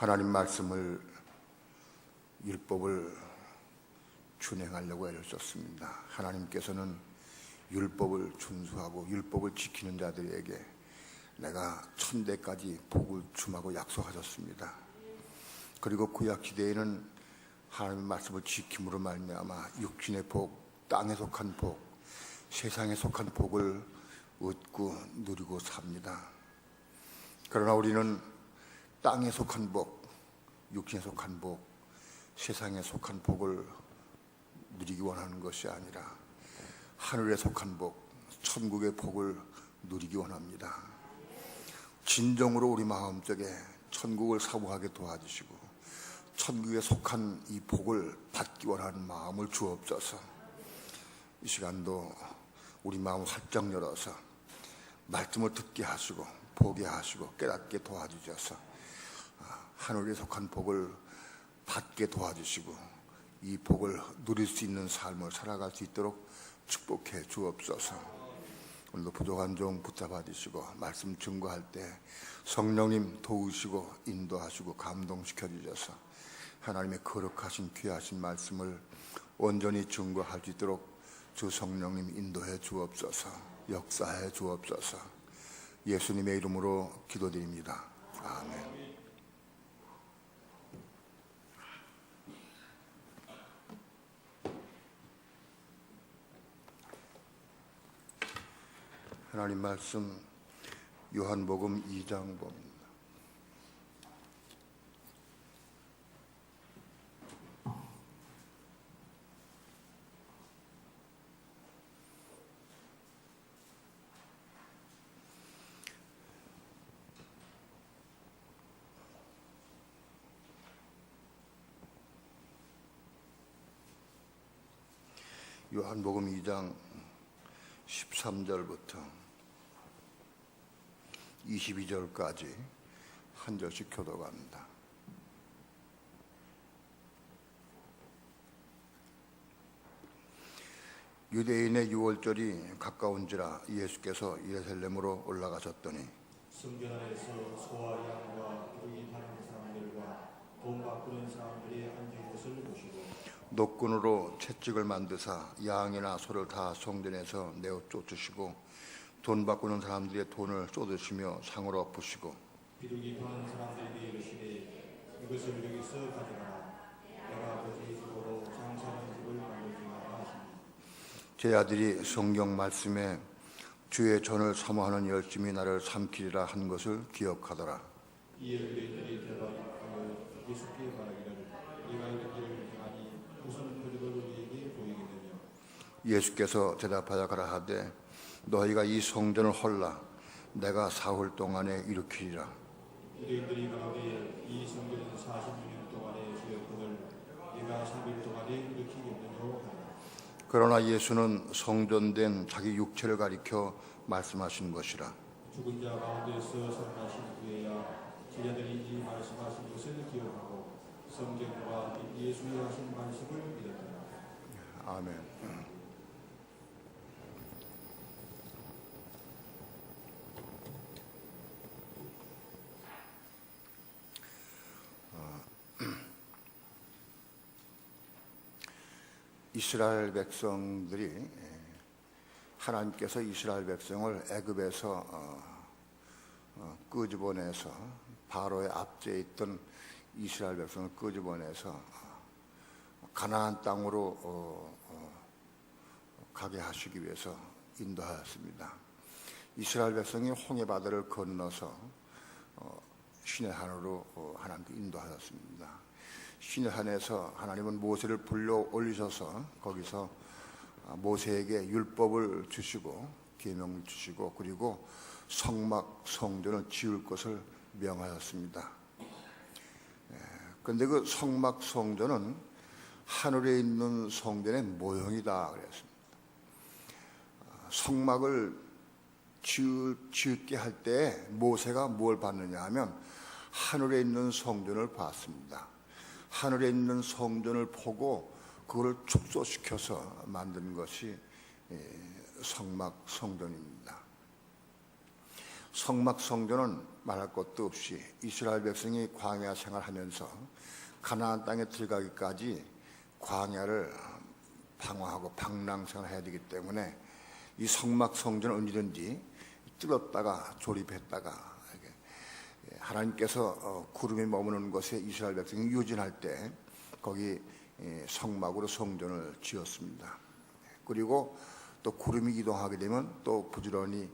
하나님 말씀을 율법을 준행하려고 애를 썼습니다. 하나님께서는 율법을 준수하고 율법을 지키는 자들에게 내가 천대까지 복을 주마고 약속하셨습니다. 그리고 구약시대에는 하나님의 말씀을 지킴으로 말미암아 육신의 복, 땅에 속한 복, 세상에 속한 복을 얻고 누리고 삽니다. 그러나 우리는 땅에 속한 복, 육신에 속한 복, 세상에 속한 복을 누리기 원하는 것이 아니라 하늘에 속한 복, 천국의 복을 누리기 원합니다. 진정으로 우리 마음속에 천국을 사모하게 도와주시고 천국에 속한 이 복을 받기 원하는 마음을 주옵소서. 이 시간도 우리 마음을 활짝 열어서 말씀을 듣게 하시고 보게 하시고 깨닫게 도와주셔서 하늘에 속한 복을 받게 도와주시고 이 복을 누릴 수 있는 삶을 살아갈 수 있도록 축복해 주옵소서. 오늘도 부족한 종 붙잡아 주시고 말씀 증거할 때 성령님 도우시고 인도하시고 감동시켜 주셔서 하나님의 거룩하신 귀하신 말씀을 온전히 증거할 수 있도록 주 성령님 인도해 주옵소서. 역사해 주옵소서. 예수님의 이름으로 기도드립니다. 아멘. 하나님 말씀 요한복음 2장 봅니다. 요한복음 2장 13절부터 22절까지 한 절씩 교독합니다. 유대인의 유월절이 가까운지라 예수께서 예루살렘으로 올라가셨더니 성전 안에서 소와 양과 기르기 하는 사람들과 돈 바꾸는 사람들이 앉은 곳을 보시고 노끈으로 채찍을 만드사 양이나 소를 다 성전에서 내어 쫓으시고 돈 바꾸는 사람들의 돈을 쏟으시며 상을 엎으시고 기르기 하는 사람들에게 이르시되 이것을 여기서 가져가라. 내가 아버지의 집으로 장사하는 집을 만들지마라 하시니 제 아들이 성경 말씀에 주의 전을 사모하는 열심히 나를 삼키리라 한 것을 기억하더라. 이에 유대인들이 대답하여 예수께 말하기를 네가 이런 일을 행하니 무슨 표적을 우리에게 보이겠느냐. 예수께서 대답하여 가라하되 너희가 이 성전을 헐라 내가 사흘 동안에 일으키리라. 유대인들이 가로되 이 성전은 46년 동안에 지었거늘 네가 3일 동안에 일으키겠느냐 하라. 그러나 예수는 성전된 자기 육체를 가리켜 말씀하신 것이라. 죽은 자 가운데서 살아나신 후에야 제자들이 이 말씀하신 것을 기억하고 성경과 예수의 하신 말씀을 믿었더라. 아멘. 이스라엘 백성들이 하나님께서 이스라엘 백성을 애굽에서 끄집어내서 바로의 압제에 있던 이스라엘 백성을 끄집어내서 가나안 땅으로 가게 하시기 위해서 인도하였습니다. 이스라엘 백성이 홍해 바다를 건너서 시내산으로 하나님께 인도하셨습니다. 시내산에서 하나님은 모세를 불러 올리셔서 거기서 모세에게 율법을 주시고 계명을 주시고 그리고 성막 성전을 지을 것을 명하였습니다. 그런데 그 성막 성전은 하늘에 있는 성전의 모형이다 그랬습니다. 성막을 지을게 할 때 모세가 뭘 봤느냐 하면 하늘에 있는 성전을 봤습니다. 하늘에 있는 성전을 보고 그걸 축소시켜서 만든 것이 성막 성전입니다. 성막 성전은 말할 것도 없이 이스라엘 백성이 광야 생활하면서 가나안 땅에 들어가기까지 광야를 방황하고 방랑생활해야 되기 때문에 이 성막 성전을 언제든지 뚫었다가 조립했다가 하나님께서 구름이 머무는 곳에 이스라엘 백성이 유진할 때 거기 성막으로 성전을 지었습니다. 그리고 또 구름이 이동하게 되면 또 부지런히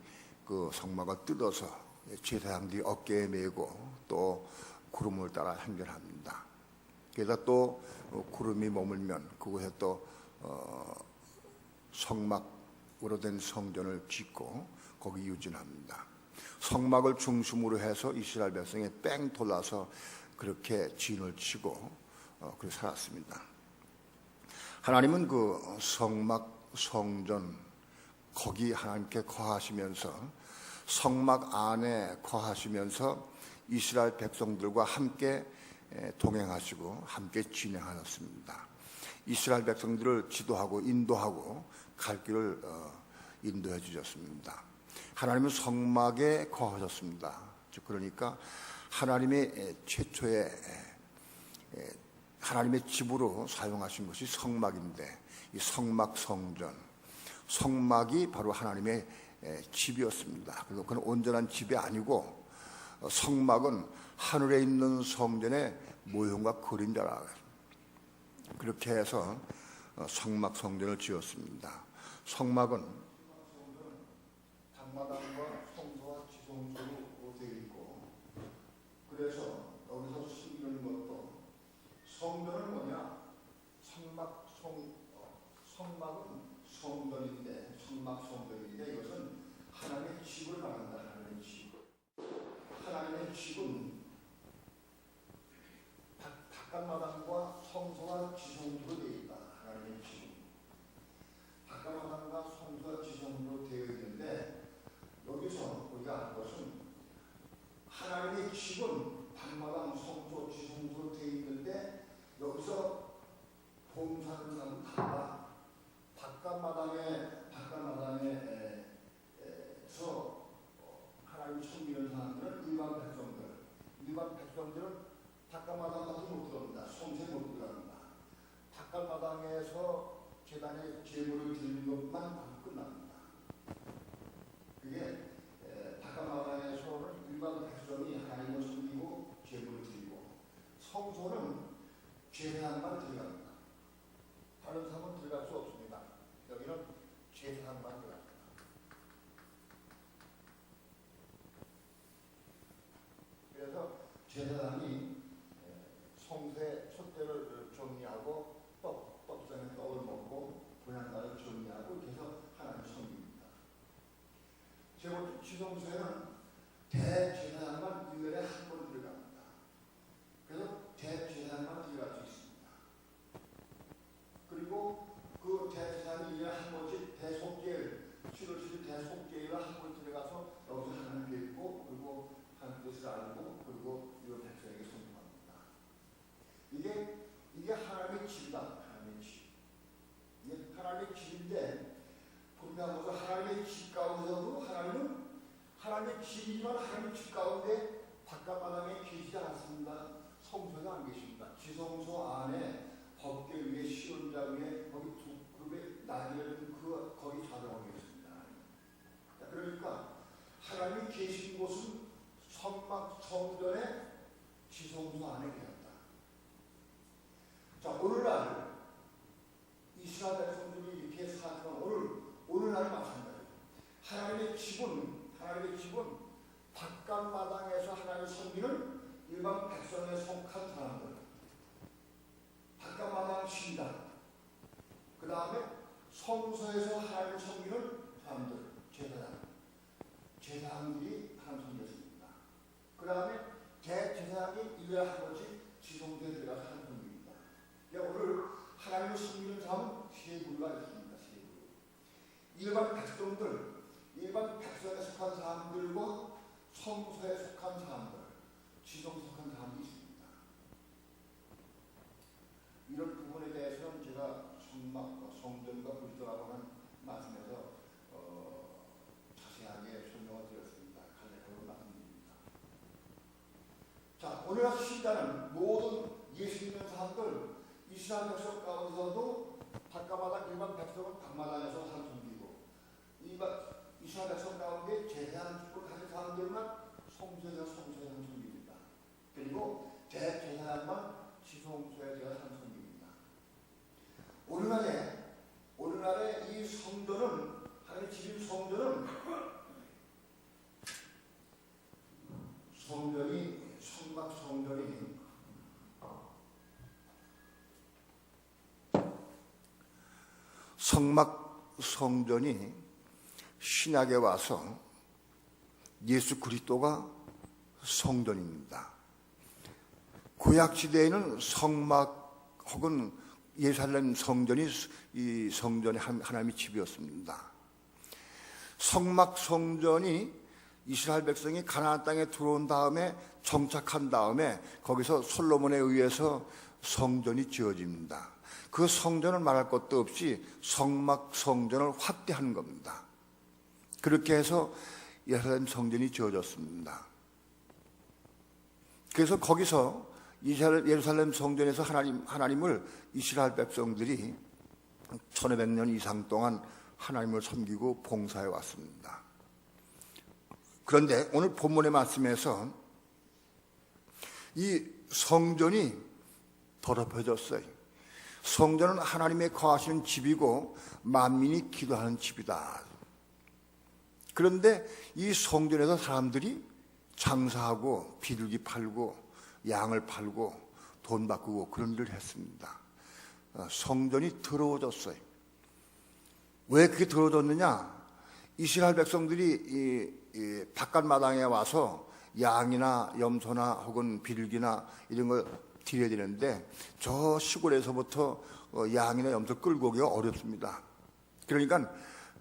그 성막을 뜯어서 제사장들이 어깨에 메고 또 구름을 따라 행렬합니다. 그래서 또 구름이 머물면 그곳에 또 성막으로 된 성전을 짓고 거기 유진합니다. 성막을 중심으로 해서 이스라엘 백성이 뺑 돌아서 그렇게 진을 치고 그렇게 살았습니다. 하나님은 그 성막 성전 거기 하나님께 거하시면서 성막 안에 거하시면서 이스라엘 백성들과 함께 동행하시고 함께 진행하셨습니다. 이스라엘 백성들을 지도하고 인도하고 갈 길을 인도해 주셨습니다. 하나님은 성막에 거하셨습니다. 그러니까 하나님의 최초의 하나님의 집으로 사용하신 것이 성막인데 이 성막 성전 성막이 바로 하나님의 집이었습니다. 그리고 그건 온전한 집이 아니고 성막은 하늘에 있는 성전의 모형과 그림자라 그렇게 해서 성막 성전을 지었습니다. 성막은 당마당과 성소와 지성소로 되어 있고 그래서 여기서 숨기는 것도 성전은 뭐냐? 성막은 성전인데 성막 성전인데 이것은 하나님의 집을 말한다. 하나님의 집. 하나님의 집은 바깥마당과 성소와 지성소로 되어 있다. 하나님의 집은 바깥마당과 성소와 지성소로 되어 있는데 여기서 우리가 알 것은 하나님의 집은 방마당, 성소, 지성소로 되어 있는데 여기서 봉사하는 사람은 달라. 바깥마당에서 하나님 섬기는 사람들은 일반 백성들은 바깥마당 가서 못 들어갑니다. 성소에 못 들어갑니다. 바깥마당에서 제단에 제물을 드리는 것만 하고 끝납니다. 그게 바깥마당에서는 일반 백성이 하나님을 섬기고 제물을 드리고 성소는 제사장만 들어갑니다. 다른 사람은 들어갈 수 없습니다. 여기는 제사장만 들어갑니다. 그래서 제사장이 성소의 촛대를 정리하고 떡상에 떡을 먹고 분향가를 정리하고 이렇게 해서 하나님을 섬깁니다. 지성소에는 대제사장만 1년에 한 번 들어갑니다. 그래서 대제사장만 들어갈 수 있습니다. 그리고 그 대제사장이 1년에 한 번씩 대속죄를 7월 7일 대속죄를 한 번 들어가서 여기서 하나님 뵙고 그리고 하나님 뜻을 알고 그리고 이 백성에게 선포합니다. 이게 하나님의 집이다. 하나님의 집. 이게 하나님의 집인데 분명하면서 하나님의 집 가운데서도 하나님의 집이지만 하나님의 집 가운데 바깥마당에 계시지 않습니다. 성소에 안 계십니다. 지성소 안에 법궤 위에 시온자 위에 거기 두 그룹의 나귀를 거기 좌정하고 계십니다. 그러니까 하나님이 계신 곳은 성막 성전의 지성소 안에 계셨다. 자, 오늘날 이스라엘 백성들이 이렇게 살지만 오늘날 마찬가지예요. 하나님의 집은 바깥마당에서 하나님을 섬기는 일반 백성에 속한 사람들, 바깥마당 신다. 그 다음에 성소에서 하나님을 섬기는 사람들, 제사장들이 하나님 섬겼습니다. 그 다음에 대제사장이 1년에 한 번씩 지성소에 들어가서 하나님 섬깁니다. 오늘 하나님을 섬기는 사람은 세 부류가 있습니다. 세 부류. 일반 백성에 속한 사람들과 성소에 속한 사람들, 지성소에 속한 사람들이 있습니다. 이런 부분에 대해서는 제가 성막과 성전과 불도라고 하는 말씀에서 자세하게 설명을 드렸습니다. 간략하게 말씀드립니다. 오늘날 시대는 모든 예수 믿는 사람들 이스라엘 백성 가운데서도 바깥마다 일반 백성은 방마당에서 산송기고 이스라엘 백성 가운데 제사하는 축복을 가진 사람들만 성소에서 산송기입니다. 그리고 대제사장만 지성소에 제가 산송기입니다. 오늘날의 이 성전은 하나님의 집인 성전이 성막 성전이 신약에 와서 예수 그리스도가 성전입니다. 구약 시대에는 성막 혹은 예루살렘 성전이 이 성전의 하나님의 집이었습니다. 성막 성전이 이스라엘 백성이 가나안 땅에 들어온 다음에 정착한 다음에 거기서 솔로몬에 의해서 성전이 지어집니다. 그 성전을 말할 것도 없이 성막 성전을 확대하는 겁니다. 그렇게 해서 예루살렘 성전이 지어졌습니다. 그래서 거기서 예루살렘 성전에서 하나님을 이스라엘 백성들이 1500년 이상 동안 하나님을 섬기고 봉사해 왔습니다. 그런데 오늘 본문의 말씀에서 이 성전이 더럽혀졌어요. 성전은 하나님의 거하시는 집이고 만민이 기도하는 집이다. 그런데 이 성전에서 사람들이 장사하고 비둘기 팔고 양을 팔고 돈 바꾸고 그런 일을 했습니다. 성전이 더러워졌어요. 왜 그게 더러워졌느냐? 이스라엘 백성들이 이 바깥 마당에 와서 양이나 염소나 혹은 비둘기나 이런 걸 드려야 되는데 저 시골에서부터 양이나 염소 끌고 오기가 어렵습니다. 그러니까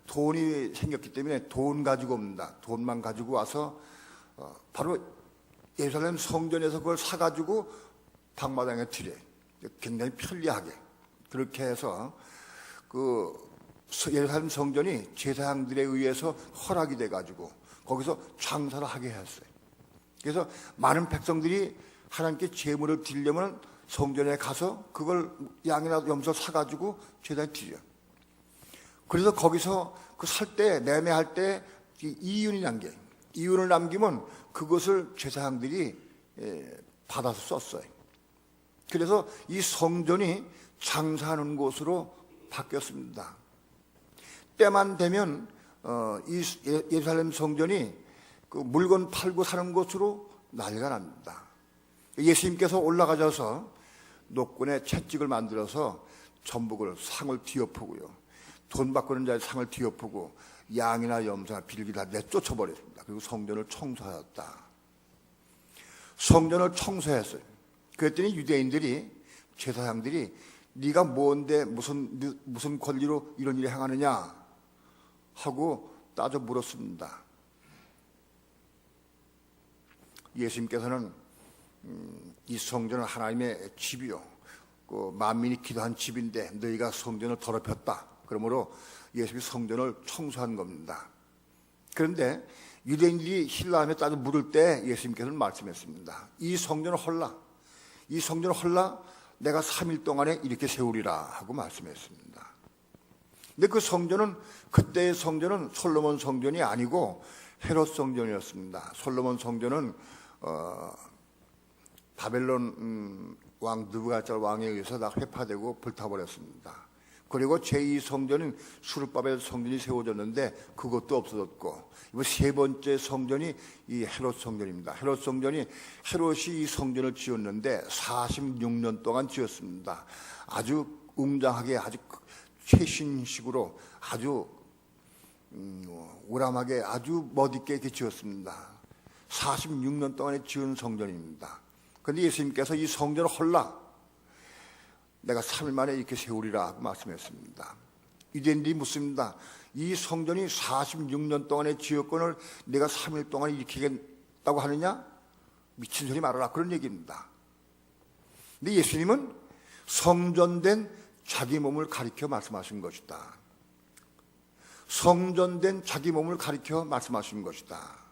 돈이 생겼기 때문에 돈 가지고 옵니다. 돈만 가지고 와서 바로 예루살렘 성전에서 그걸 사가지고 방마당에 드려요. 굉장히 편리하게. 그렇게 해서 그 예루살렘 성전이 제사장들에 의해서 허락이 돼가지고 거기서 장사를 하게 했어요. 그래서 많은 백성들이 하나님께 제물을 드리려면 성전에 가서 그걸 양이나 염소 사가지고 제사에 드려요. 그래서 거기서 그 살 때, 매매할 때 이윤을 남기면 그것을 제사장들이 받아서 썼어요. 그래서 이 성전이 장사하는 곳으로 바뀌었습니다. 때만 되면 이 예루살렘 성전이 그 물건 팔고 사는 곳으로 난리가 납니다. 예수님께서 올라가셔서 노끈에 채찍을 만들어서 전복을 상을 뒤엎고요. 돈 바꾸는 자의 상을 뒤엎고 양이나 염소나 비둘기 다 내쫓아버렸습니다. 그리고 성전을 청소하였다. 성전을 청소했어요. 그랬더니 유대인들이 제사장들이 네가 뭔데 무슨 권리로 이런 일을 행하느냐 하고 따져 물었습니다. 예수님께서는 이 성전은 하나님의 집이요, 그 만민이 기도한 집인데 너희가 성전을 더럽혔다. 그러므로 예수님이 성전을 청소한 겁니다. 그런데 유대인들이 신라함에 따져 물을 때 예수님께서는 말씀했습니다. 이 성전을 헐라 내가 3일 동안에 이렇게 세우리라 하고 말씀했습니다. 근데 그 성전은 그때의 성전은 솔로몬 성전이 아니고 헤롯 성전이었습니다. 솔로몬 성전은 바벨론 왕 느부갓네살 왕에 의해서 다 회파되고 불타버렸습니다. 그리고 제2성전은 수르바벨 성전이 세워졌는데 그것도 없어졌고, 이번 세 번째 성전이 이 헤롯 성전입니다. 헤롯 성전이 헤롯이 이 성전을 지었는데 46년 동안 지었습니다. 아주 웅장하게 아주 최신식으로 아주 우람하게 아주 멋있게 이렇게 지었습니다. 46년 동안에 지은 성전입니다. 그런데 예수님께서 이 성전을 헐라 내가 3일 만에 이렇게 세우리라 하고 말씀했습니다. 유대인들이 묻습니다. 이 성전이 46년 동안의 지역권을 내가 3일 동안 일으키겠다고 하느냐? 미친 소리 말아라. 그런 얘기입니다. 근데 예수님은 성전된 자기 몸을 가리켜 말씀하신 것이다. 성전된 자기 몸을 가리켜 말씀하신 것이다.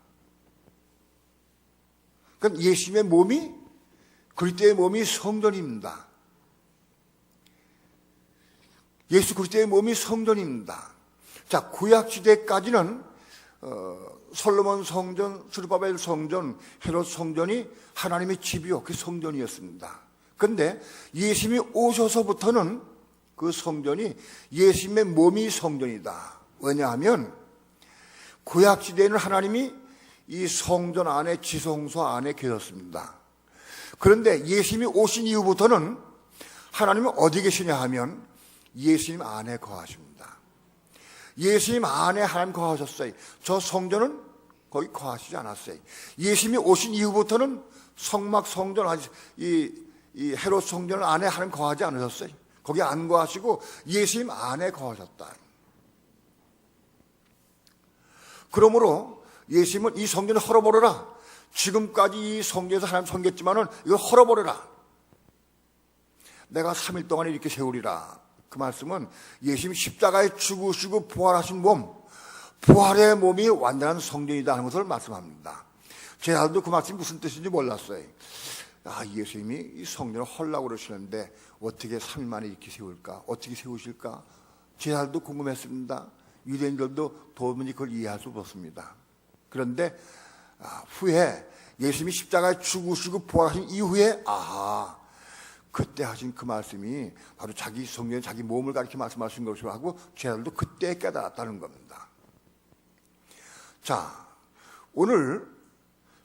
그러니까 예수님의 몸이 그리스도의 몸이 성전입니다. 예수 그리스도의 몸이 성전입니다. 자, 구약 시대까지는 솔로몬 성전, 스룹바벨 성전, 헤롯 성전이 하나님의 집이요, 그 성전이었습니다. 그런데 예수님이 오셔서부터는 그 성전이 예수님의 몸이 성전이다. 왜냐하면 구약 시대에는 하나님이 이 성전 안에, 지성소 안에 계셨습니다. 그런데 예수님이 오신 이후부터는 하나님은 어디 계시냐 하면 예수님 안에 거하십니다. 예수님 안에 하나님 거하셨어요. 저 성전은 거기 거하시지 않았어요. 예수님이 오신 이후부터는 성막 성전, 이 헤롯 성전 안에 하나님 거하지 않으셨어요. 거기 안 거하시고 예수님 안에 거하셨다. 그러므로 예수님은 이 성전을 헐어버려라. 지금까지 이 성전에서 하나님 섬겼지만은 이걸 헐어버려라. 내가 3일 동안 이렇게 세우리라. 그 말씀은 예수님이 십자가에 죽으시고 부활하신 몸, 부활의 몸이 완전한 성전이다 하는 것을 말씀합니다. 제 아들도 그 말씀이 무슨 뜻인지 몰랐어요. 예수님이 이 성전을 헐라고 그러시는데 어떻게 3일 만에 이렇게 세울까? 어떻게 세우실까? 제 아들도 궁금했습니다. 유대인들도 도무지 그걸 이해할 수 없었습니다. 그런데 후에 예수님이 십자가에 죽으시고 부활하신 이후에 그때 하신 그 말씀이 바로 자기 성전에 자기 몸을 가리켜 말씀하신 것이라고 하고 제 아들도 그때 깨달았다는 겁니다. 자, 오늘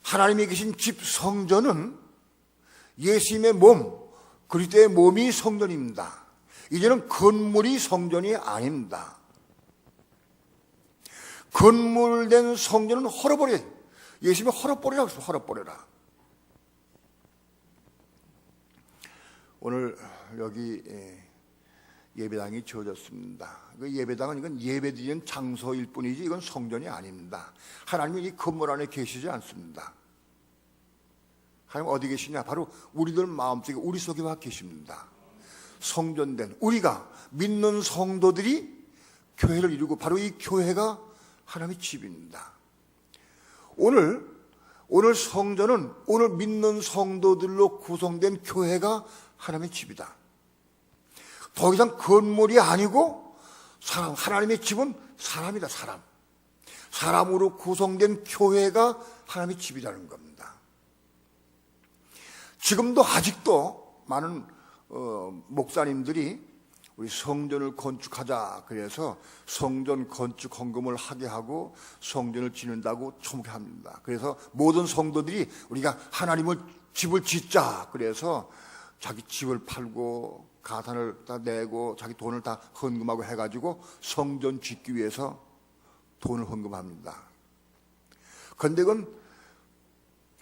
하나님이 계신 집 성전은 예수님의 몸, 그리스도의 몸이 성전입니다. 이제는 건물이 성전이 아닙니다. 건물된 성전은 헐어버려. 예수님이 헐어버리라고 했어요. 헐어버려라. 오늘 여기 예배당이 지어졌습니다. 그 예배당은 이건 예배드리는 장소일 뿐이지 이건 성전이 아닙니다. 하나님이 이 건물 안에 계시지 않습니다. 하나님 어디 계시냐? 바로 우리들 마음속에, 우리 속에 와 계십니다. 성전된 우리가 믿는 성도들이 교회를 이루고 바로 이 교회가 하나님의 집입니다. 오늘 성전은 오늘 믿는 성도들로 구성된 교회가 하나님의 집이다. 더 이상 건물이 아니고 하나님의 집은 사람이다. 사람으로 구성된 교회가 하나님의 집이라는 겁니다. 지금도 아직도 많은 목사님들이 우리 성전을 건축하자 그래서 성전 건축 헌금을 하게 하고 성전을 짓는다고 촉합니다. 그래서 모든 성도들이 우리가 하나님을 집을 짓자 그래서 자기 집을 팔고 가산을 다 내고 자기 돈을 다 헌금하고 해가지고 성전 짓기 위해서 돈을 헌금합니다. 그런데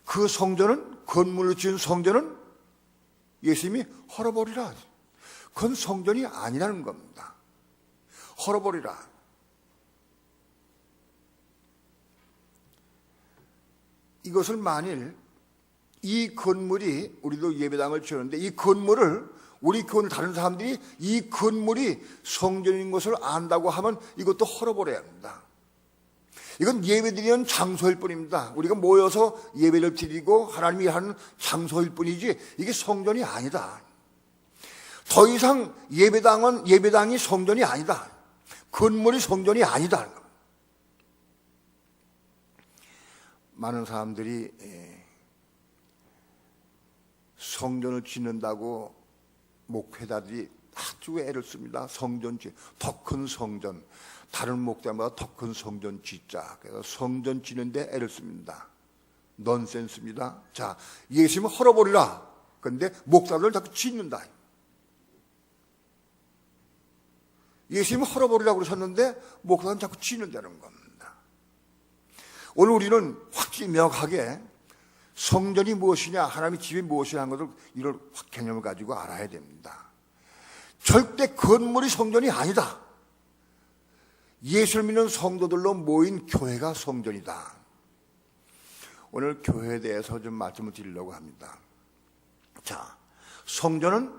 그 성전은, 건물로 지은 성전은 예수님이 헐어버리라. 그건 성전이 아니라는 겁니다. 헐어버리라. 이것을 만일 이 건물이, 우리도 예배당을 지었는데 이 건물을, 우리 교회를 다른 사람들이 이 건물이 성전인 것을 안다고 하면 이것도 헐어버려야 합니다. 이건 예배드리는 장소일 뿐입니다. 우리가 모여서 예배를 드리고 하나님이 하는 장소일 뿐이지 이게 성전이 아니다. 더 이상 예배당이 성전이 아니다. 건물이 성전이 아니다. 많은 사람들이 성전을 짓는다고 목회자들이 아주 애를 씁니다. 더 큰 성전, 다른 목자마다 더 큰 성전 짓자. 그래서 성전 짓는데 애를 씁니다. 넌센스입니다. 자, 예수님은 헐어버리라. 그런데 목사들을 자꾸 짓는다. 예수님은 헐어버리라고 그러셨는데 목사는 자꾸 짓는다는 겁니다. 오늘 우리는 확실히 명확하게 성전이 무엇이냐, 하나님의 집이 무엇이냐 하는 것을 이런 개념을 가지고 알아야 됩니다. 절대 건물이 성전이 아니다. 예수를 믿는 성도들로 모인 교회가 성전이다. 오늘 교회에 대해서 좀 말씀을 드리려고 합니다. 자, 성전은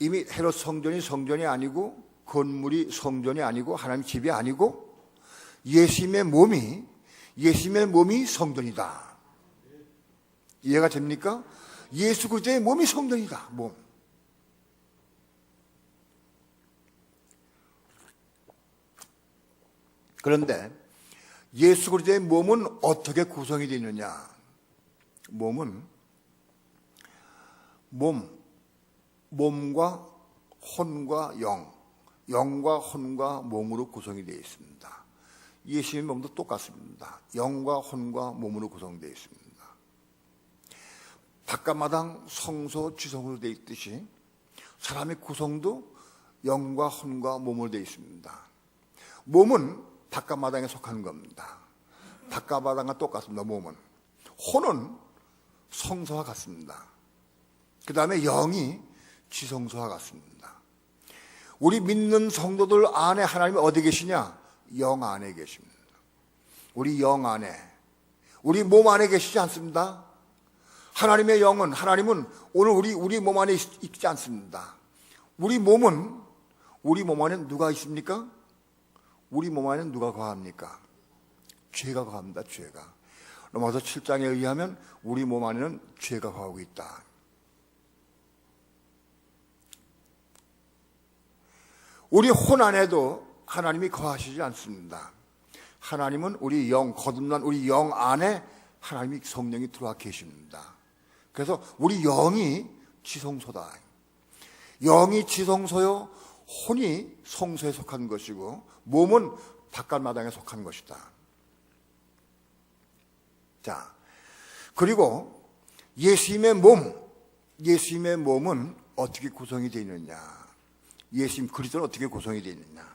이미 헤롯 성전이 아니고 건물이 성전이 아니고 하나님 집이 아니고 예수님의 몸이 성전이다. 이해가 됩니까? 예수 그리스도의 몸이 성전이다. 몸. 그런데 예수 그리스도의 몸은 어떻게 구성이 되어 있느냐? 몸은 몸과 혼과 영과 혼과 몸으로 구성이 되어 있습니다. 예수님의 몸도 똑같습니다. 영과 혼과 몸으로 구성되어 있습니다. 바깥마당 성소 지성으로 되어 있듯이 사람의 구성도 영과 혼과 몸으로 되어 있습니다. 몸은 바깥마당에 속하는 겁니다. 바깥마당과 똑같습니다. 몸은. 혼은 성소와 같습니다. 그 다음에 영이 지성소와 같습니다. 우리 믿는 성도들 안에 하나님이 어디 계시냐? 영 안에 계십니다. 우리 영 안에, 우리 몸 안에 계시지 않습니다. 하나님의 영은, 하나님은 오늘 우리 몸 안에 있지 않습니다. 우리 몸 안에 누가 있습니까? 우리 몸 안에는 누가 거합니까? 죄가 거합니다. 죄가. 로마서 7장에 의하면 우리 몸 안에는 죄가 거하고 있다. 우리 혼 안에도 하나님이 거하시지 않습니다. 하나님은 우리 영, 거듭난 우리 영 안에 하나님이 성령이 들어와 계십니다. 그래서 우리 영이 지성소다. 영이 지성소요, 혼이 성소에 속한 것이고 몸은 바깥마당에 속한 것이다. 자, 그리고 예수님의 몸은 어떻게 구성이 되어 있느냐? 예수님 그리스도는 어떻게 구성이 되어 있느냐?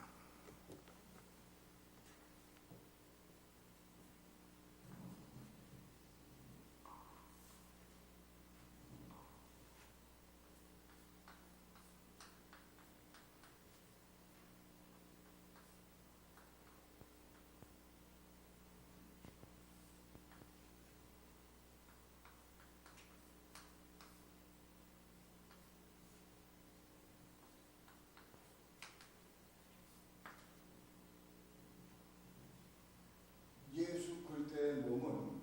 예수 그리스도의 몸은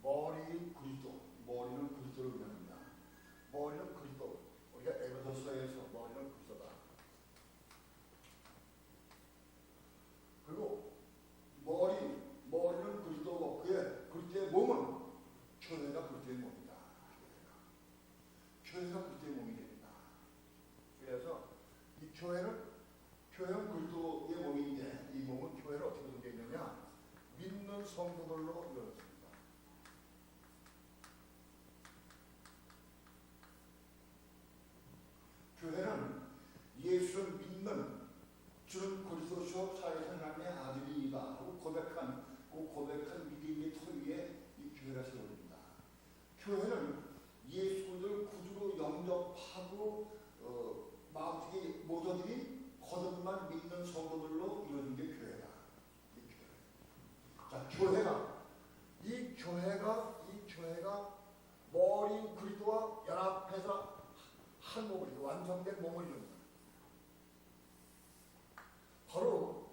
머리인 그리스도, 머리는 그리스도를 의미합니다. 머리는 그리스도, 우리가 에베소서에서 머리는 그리스도다. 그리고 머리는 그리스도고 그의 그리스도의 몸은 교회가 그리스도의 몸이다. 교회가 그리스도의 몸이 됩니다. 그래서 이 교회는 그리스도의 몸인데 이 몸은 교회를 어떻게 되어 있느냐? 믿는 성도들로 이루어졌습니다. 교회는 예수를 믿는 주는 그리스도시요 살아계신 하나님의 아들이다 하고 고백한 믿음의 토 위에 이 교회가 세워집니다. 교회는 예수 그리스도를 구주로 영접하고 마음속에 모두들이 거듭만 믿는 성도들로 이루어진 게 교회다. 자, 이 교회가 머리인 그리스도와 연합해서 한 몸을, 완성된 몸을 이룹니다. 바로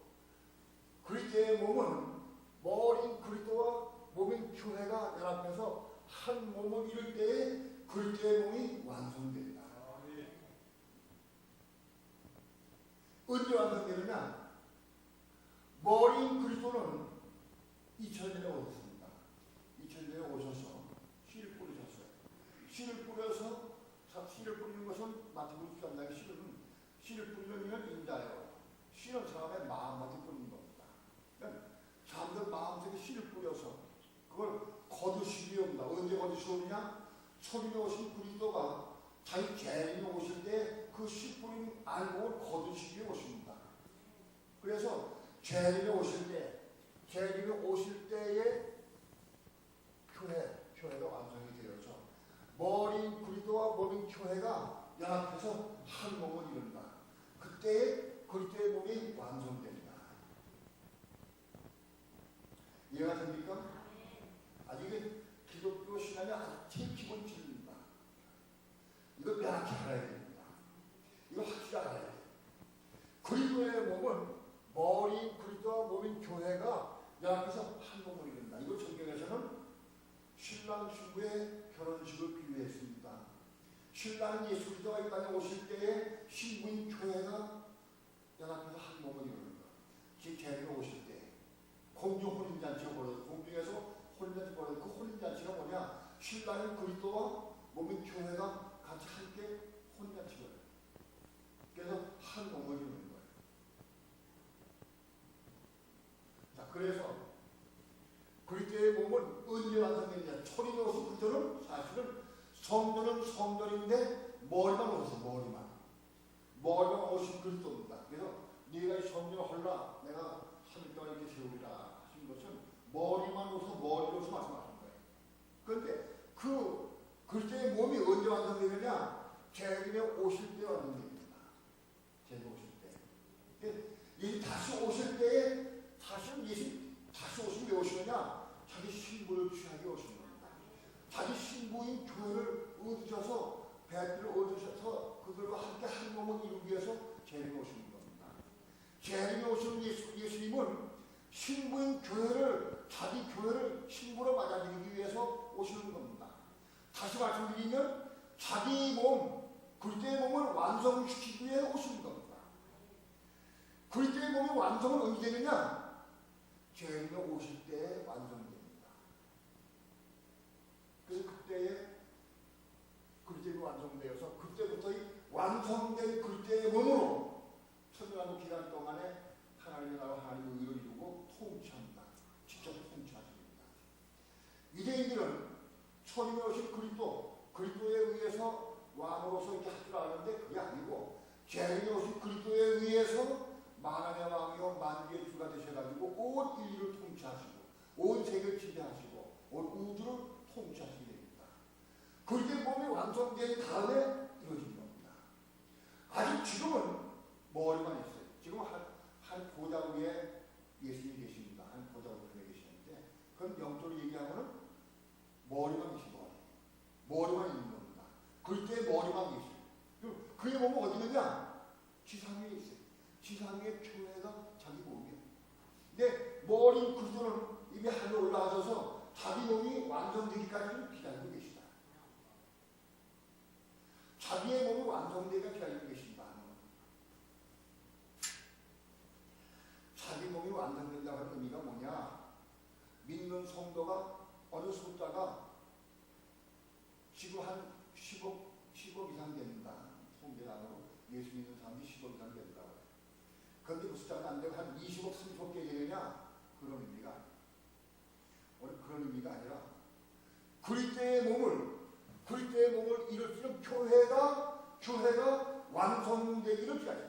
그리스도의 몸은 머리인 그리스도와 몸인 교회가 연합해서 한 몸을 이룰 때에 그리스도의 몸이 완성됩니다. 언제 완성되느냐? 머리인 그리스도는 2000년에 오셨습니다. 2000년에 오셔서 씨를 뿌리셨어요. 씨를 뿌리는 것은 마태복음 13장의 씨를 뿌리는 이는 인자예요. 씨는 사람의 마음한테 뿌리는 겁니다. 그러니까 사람들 마음속에 씨를 뿌려서 그걸 거두시기 위함이다. 언제 거두시기 오느냐? 처음에 오신 그리스도가 자기 재림이 오실 때 그 씨 뿌린 알곡을 거두시기 위해 오십니다. 그래서 재림이 오실 때에 교회가 완성이 되어서 머리인 그리스도와 몸인 교회가 연합해서 한 몸을 이룬다. 그때에 그리스도의 몸이 완성됩니다. 이해가 됩니까? 이게 기독교 신앙의 아주 기본 진리입니다. 이거 명확히 알아야 됩니다. 이거 확실히 알아야 돼요. 그리스도의 몸은 머리인 그리스도와 몸인 교회가 연합해서 한 몸을 이룬다. 이걸 성경에서는 신랑 신부의 결혼식을 비유했습니다. 신랑 예수 그리스도가 이 땅에 오실 때에 신부인 교회가 연합해서 한 몸을 이루는 거예요. 즉 재림에 오실 때 공중 혼인잔치가 벌어져 공중에서 혼인잔치 벌어져 그 혼인잔치가 뭐냐? 신랑인 그리스도와 몸인 교회가 같이 함께 혼인잔치가 해요. 그래서 한 몸을 이루는 거예요. 자, 그래서 그리스도의 몸은 언제 완성되느냐? 초림에 오신 그리스도는 사실은 성도는 성도인데 머리만 오셔서 머리만 오신 그리스도입니다. 그래서 네가 이 성전을 헐라 내가 3일 동안 이렇게 세우리라 하신 것은 머리만 오셔서 머리로서 말씀하신 거예요. 그런데 그 그리스도의 몸이 언제 완성되느냐? 재림에 오실 때 완성됩니다. 재림에 오실 때. 예수 다시 오실 때에 사실은 예수 다시 오시면 왜 오시느냐? 자기 신부를 취하게 오신 겁니다. 자기 신부인 교회를 얻으셔서 배들을 얻으셔서 그들과 함께 한 몸을 이루기 위해서 재림에 오시는 겁니다. 재림에 오시는 예수님은 신부인 교회를 자기 교회를 신부로 맞아들이기 위해서 오시는 겁니다. 다시 말씀드리면 자기 몸 그리스도의 몸을 완성시키기 위해 오시는 겁니다. 그리스도의 몸의 완성은 언제 되느냐? 재림에 오실 때 완성됩니다. 그래서 그때에 그리스도의 완성되어서 그때부터 이 완성된 그리스도의 몸으로 천년왕국 기간 동안에 하나님의 나라 하나님의 의를 이루고 통치합니다. 직접 통치하십니다. 유대인들은 초림에 오신 그리스도에 의해서 왕으로서 이렇게 할 줄 아는데 그게 아니고 재림에 오신 그리스도에 의해서 만왕의 왕이요 만주의 주가 되셔가지고 온 인류를 통치하시고 온 세계를 지배하시고 온 우주를 통치하시게 됩니다. 그리스도의 몸이 완성된 다음에 이루어진 겁니다. 아직 지금은 머리만 있어요. 지금 한 보좌 위에 예수님이 계십니다. 한 보좌 위에 계시는데 그건 영적으로 얘기하면은 머리만 계신 거예요. 머리만 있는 겁니다. 그리스도의 머리만 계시고 그의 몸은 어디 있느냐? 지상 위에 있어요. 지상 위에 교회가 자기 몸이에요. 근데 머리인 그리스도는 이미 하늘에 올라가셔서 자기 몸이 완성되기까지는 기다리고 계시다. 자기의 몸이 완성되기가 기다리고 계신다. 자기 몸이 완성된다고 하는 의미가 뭐냐? 믿는 성도가 어느 숫자가 지금 한 10억 이상 된다. 통계상으로 예수 믿는 사람이 10억 이상 된다. 그런데 그 숫자가 안 되고 한 20억, 30억 개 되느냐? 그런 의미가 그런 의미가 아니라 그리스도의 몸을 이룰 수 있는 교회가 완성되기를 기다려.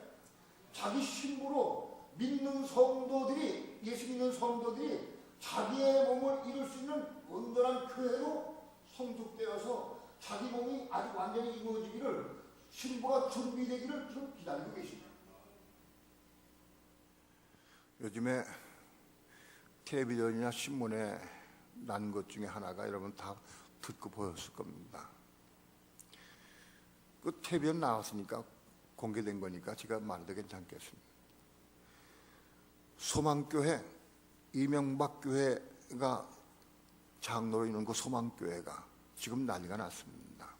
자기 신부로 믿는 성도들이 예수 믿는 성도들이 자기의 몸을 이룰 수 있는 온전한 교회로 성숙되어서 자기 몸이 아직 완전히 이루어지기를 신부가 준비되기를 지금 기다리고 계십니다. 요즘에 텔레비전이나 신문에 난 것 중에 하나가 여러분 다 듣고 보였을 겁니다. 그 텔레비전 나왔으니까 공개된 거니까 제가 말해도 괜찮겠습니다. 소망교회, 이명박 교회가 장로로 있는 그 소망교회가 지금 난리가 났습니다.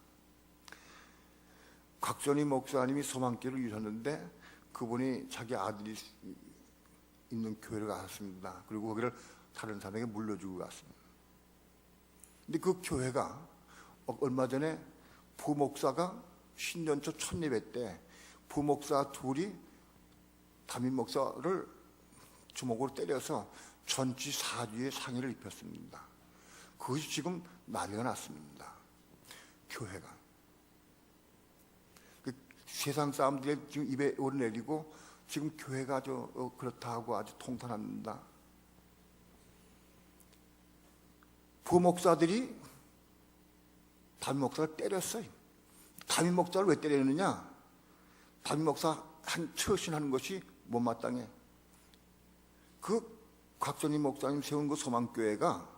곽전희 목사님이 소망교회를 이루셨는데 그분이 자기 아들이 있는 교회를 갔습니다. 그리고 거기를 다른 사람에게 물려주고 갔습니다. 근데 그 교회가 얼마 전에 부목사가 신년초 첫 예배 때 부목사 둘이 담임 목사를 주먹으로 때려서 전치 4주의 상해를 입혔습니다. 그것이 지금 난리가 났습니다. 교회가. 세상 사람들이 지금 입에 오르내리고 지금 교회가 아주 그렇다고 아주 통탄합니다. 부목사들이 담임 목사를 때렸어요. 담임 목사를 왜 때리느냐? 담임 목사 처신하는 것이 못마땅해. 그 곽전희 목사님 세운 그 소망교회가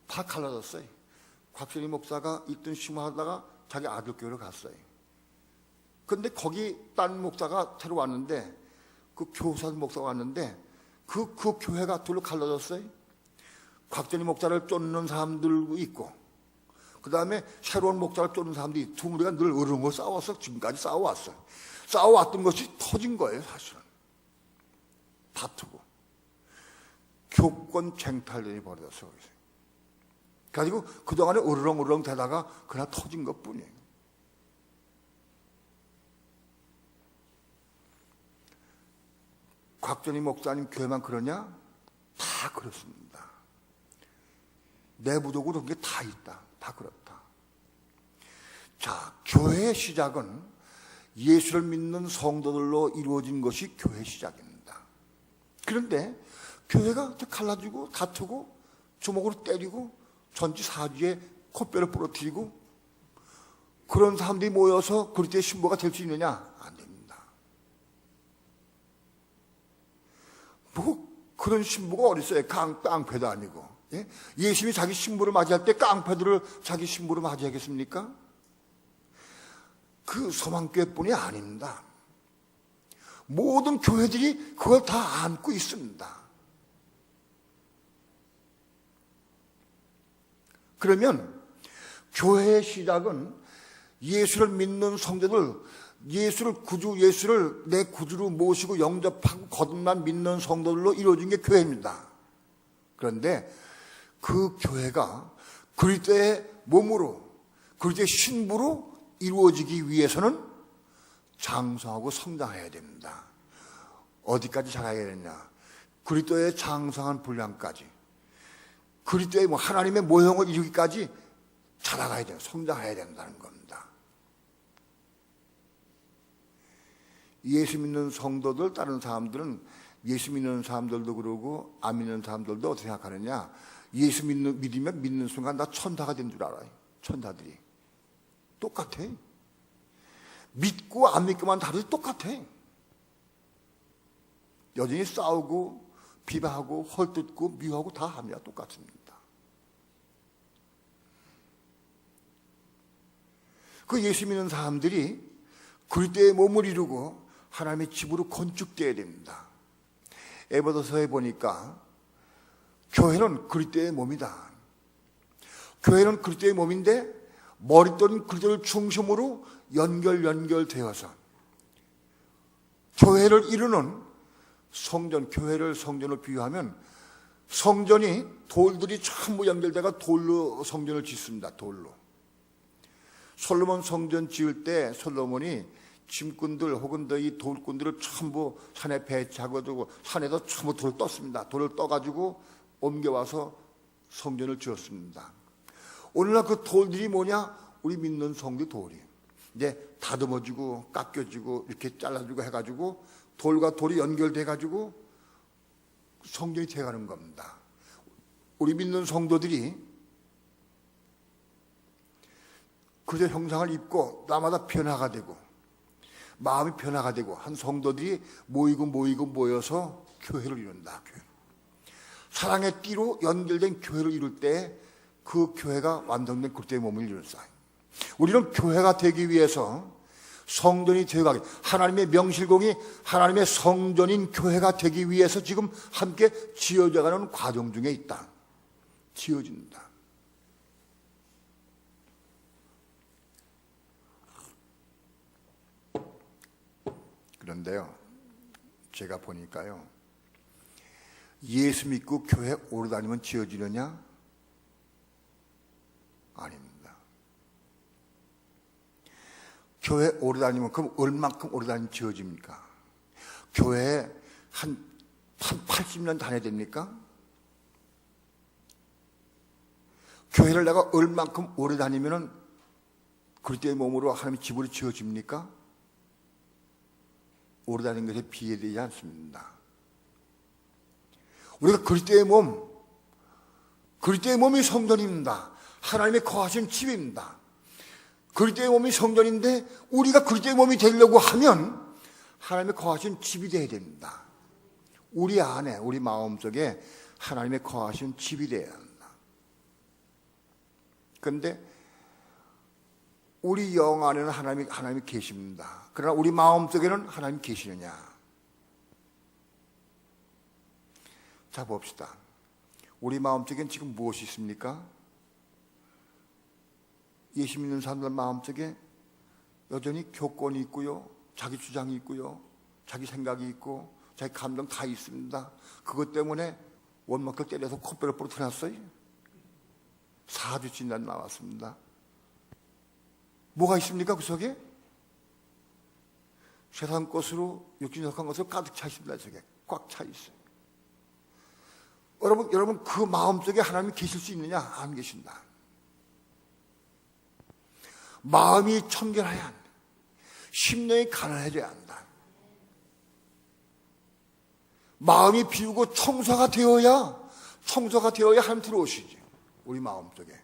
다 갈라졌어요. 곽전희 목사가 있던 심화하다가 자기 아들 교회로 갔어요. 근데 거기 딴 목사가 새로 왔는데 그 교사 목사가 왔는데 그 교회가 둘로 갈라졌어요. 곽전희 목사를 쫓는 사람들도 있고 그 다음에 새로운 목자를 쫓는 사람들이 두 무리가 늘 어른거 싸워서 지금까지 싸워왔어요. 싸워왔던 것이 터진 거예요, 사실은. 다투고. 교권 쟁탈전이 벌어졌어요. 그래가지고 그동안에 으르렁으르렁 되다가 그날 터진 것 뿐이에요. 곽전희 목사님 교회만 그러냐? 다 그렇습니다. 내부적으로 그게 다 있다. 다 그렇다. 자, 교회의 시작은 예수를 믿는 성도들로 이루어진 것이 교회의 시작입니다. 그런데 교회가 갈라지고 다투고 주먹으로 때리고 전지사지에 콧뼈를 부러뜨리고 그런 사람들이 모여서 그리스도의 신부가 될 수 있느냐? 안 됩니다. 뭐 그런 신부가 어디 있어요? 깡패도 아니고. 예? 예수님이 자기 신부를 맞이할 때 깡패들을 자기 신부로 맞이하겠습니까? 그 소망교회뿐이 아닙니다. 모든 교회들이 그걸 다 안고 있습니다. 그러면 교회의 시작은 예수를 믿는 성도들, 예수를 내 구주로 모시고 영접하고 거듭난 믿는 성도들로 이루어진 게 교회입니다. 그런데 그 교회가 그리스도의 몸으로, 그리스도의 신부로 이루어지기 위해서는 장성하고 성장해야 됩니다. 어디까지 자라야 되느냐? 그리스도의 장성한 분량까지, 그리스도의 하나님의 모형을 이루기까지 자라가야 돼요. 성장해야 된다는 겁니다. 예수 믿는 성도들, 다른 사람들은 예수 믿는 사람들도 그러고 안 믿는 사람들도 어떻게 생각하느냐? 예수 믿으면 믿는 순간 나 천사가 된 줄 알아요. 천사들이. 똑같아. 믿고 안 믿고만 다르지 똑같아. 여전히 싸우고 비방하고 헐뜯고 미워하고 다 합니다. 똑같습니다. 그 예수 믿는 사람들이 그리스도의 몸을 이루고 하나님의 집으로 건축되어야 됩니다. 에베소서에 보니까 교회는 그리스도의 몸이다. 교회는 그리스도의 몸인데 머릿돌인 그리스도를 중심으로 연결되어서 교회를 이루는 성전, 교회를 성전으로 비유하면 성전이 돌들이 전부 연결돼가 돌로 성전을 짓습니다. 돌로. 솔로몬 성전 지을 때 솔로몬이 짐꾼들 혹은 이 돌꾼들을 전부 산에 배치하고 두고 산에서 전부 돌을 떴습니다. 돌을 떠가지고 옮겨와서 성전을 지었습니다. 오늘날 그 돌들이 뭐냐? 우리 믿는 성도 돌이. 이제 다듬어지고 깎여지고 이렇게 잘라주고 해가지고 돌과 돌이 연결돼가지고 성전이 돼가는 겁니다. 우리 믿는 성도들이 그저 형상을 입고 나마다 변화가 되고 마음이 변화가 되고 한 성도들이 모여서 교회를 이룬다. 교회. 사랑의 띠로 연결된 교회를 이룰 때 그 교회가 완성된 그리스도의 몸을 이룰 사이. 우리는 교회가 되기 위해서 성전이 되어가기, 하나님의 명실공히 하나님의 성전인 교회가 되기 위해서 지금 함께 지어져가는 과정 중에 있다. 지어진다. 그런데요, 제가 보니까요, 예수 믿고 교회 오래 다니면 지어지느냐? 아닙니다. 교회 오래 다니면 그럼 얼만큼 오래 다니면 지어집니까? 교회에 한 80년 다녀야 됩니까? 교회를 내가 얼만큼 오래 다니면은 그리스도의 몸으로 하나님의 집으로 지어집니까? 오래 다니는 것에 비례되지 않습니다. 우리가 그리스도의 몸이 성전입니다. 하나님의 거하신 집입니다. 그리스도의 몸이 성전인데 우리가 그리스도의 몸이 되려고 하면 하나님의 거하신 집이 되어야 됩니다. 우리 안에, 우리 마음속에 하나님의 거하신 집이 되어야 합니다. 그런데 우리 영 안에는 하나님이 계십니다. 그러나 우리 마음속에는 하나님이 계시느냐? 자, 봅시다. 우리 마음속엔 지금 무엇이 있습니까? 예수 믿는 사람들 마음속에 여전히 교권이 있고요, 자기 주장이 있고요, 자기 생각이 있고 자기 감정 다 있습니다. 그것 때문에 원망을 때려서 코뼈를 부러뜨렸어요. 4주 진단 나왔습니다. 뭐가 있습니까? 그 속에? 세상 것으로, 육신에 속한 것으로 가득 차 있습니다. 저게 꽉 차 있어요. 여러분 그 마음속에 하나님이 계실 수 있느냐? 안 계신다. 마음이 청결해야 한다. 심령이 가난해져야 한다. 마음이 비우고 청소가 되어야 하나님 들어오시죠. 우리 마음속에.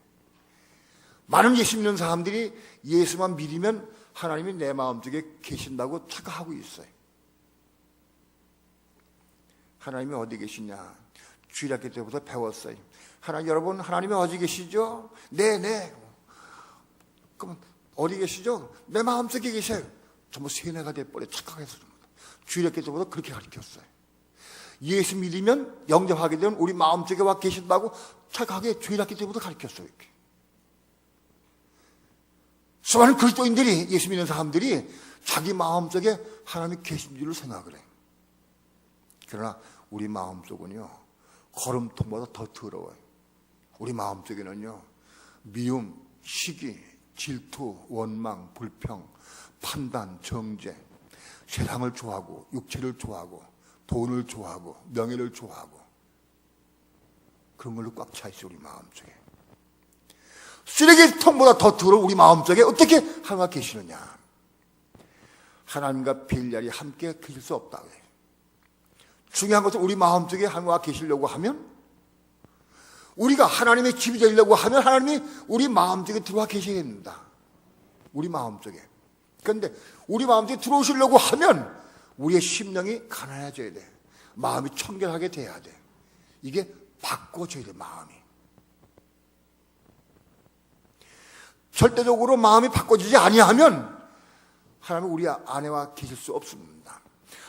많은 예수 믿는 사람들이 예수만 믿으면 하나님이 내 마음속에 계신다고 착각하고 있어요. 하나님이 어디 계시냐? 주일학교 때부터 배웠어요. 여러분 하나님이 어디 계시죠? 네. 그러면 어디 계시죠? 내 마음속에 계셔요. 전부 세뇌가 돼버려 착각해서. 주일학교 때부터 그렇게 가르쳤어요. 예수 믿으면 영접하게 되면 우리 마음속에 와 계신다고 착각하게 주일학교 때부터 가르쳤어요. 이렇게. 수많은 그리스도인들이, 예수 믿는 사람들이 자기 마음속에 하나님이 계신 줄을 생각을 해요. 그러나 우리 마음속은요, 거름통보다 더 더러워요. 우리 마음속에는요, 미움, 시기, 질투, 원망, 불평, 판단, 정죄, 세상을 좋아하고 육체를 좋아하고 돈을 좋아하고 명예를 좋아하고 그런 걸로 꽉 차 있어. 우리 마음속에 쓰레기통보다 더 더러운 우리 마음속에 어떻게 하나님과 계시느냐? 하나님과 빌랄이 함께 계실 수 없다고 해요. 중요한 것은 우리 마음속에 하나님과 계시려고 하면, 우리가 하나님의 집이 되려고 하면 하나님이 우리 마음속에 들어와 계셔야 됩니다. 우리 마음속에. 그런데 우리 마음속에 들어오시려고 하면 우리의 심령이 가난해져야 돼. 마음이 청결하게 돼야 돼. 이게 바꿔줘야 돼. 마음이 절대적으로 마음이 바꿔지지 아니하면 하나님은 우리 안에와 계실 수 없습니다.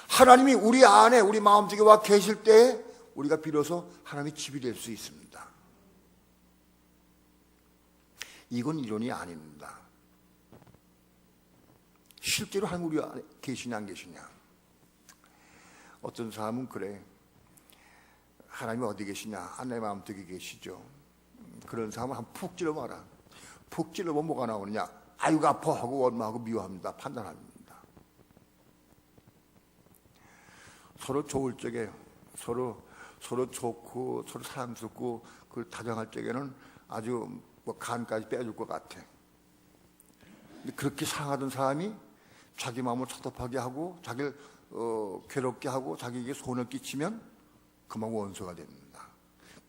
하나님이 우리 안에, 우리 마음속에 와 계실 때 우리가 비로소 하나님의 집이 될 수 있습니다. 이건 이론이 아닙니다. 실제로 하나님 우리 안에 계시냐 안 계시냐. 어떤 사람은 그래. 하나님이 어디 계시냐? 내 마음속에 계시죠. 그런 사람은 한 푹 찔러봐라. 푹 찔러보면 뭐가 나오느냐? 아이고 아파하고 원망하고 미워합니다. 판단합니다. 서로 좋을 적에 서로 좋고 서로 사랑스럽고 그 다정할 적에는 아주 뭐 간까지 빼줄 것 같아. 근데 그렇게 사랑하던 사람이 자기 마음을 섭섭하게 하고 자기를 괴롭게 하고 자기에게 손을 끼치면 금방 원수가 됩니다.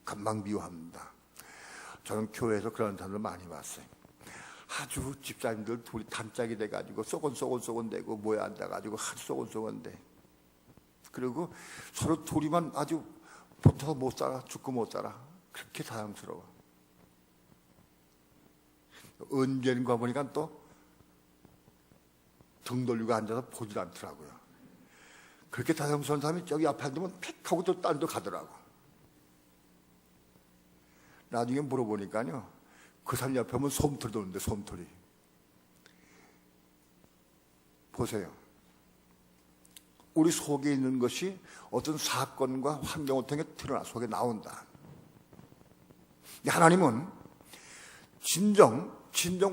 금방 미워합니다. 저는 교회에서 그런 사람들 많이 봤어요. 아주 집사님들 둘이 단짝이 돼가지고 쏘곤대고 모여 앉아가지고 아주 쏘곤대. 그리고 서로 둘이만 아주 붙어서 못 살아, 죽고 못 살아. 그렇게 사랑스러워. 언젠가 보니까 또 등 돌리고 앉아서 보질 않더라고요. 그렇게 다정스러운 사람이 저기 앞에 앉으면 픽 하고 또 딴 데 가더라고. 나중에 물어보니까요, 그 사람 옆에 보면 솜털이 도는데, 솜털이. 보세요. 우리 속에 있는 것이 어떤 사건과 환경을 통해 드러나 속에 나온다. 하나님은 진정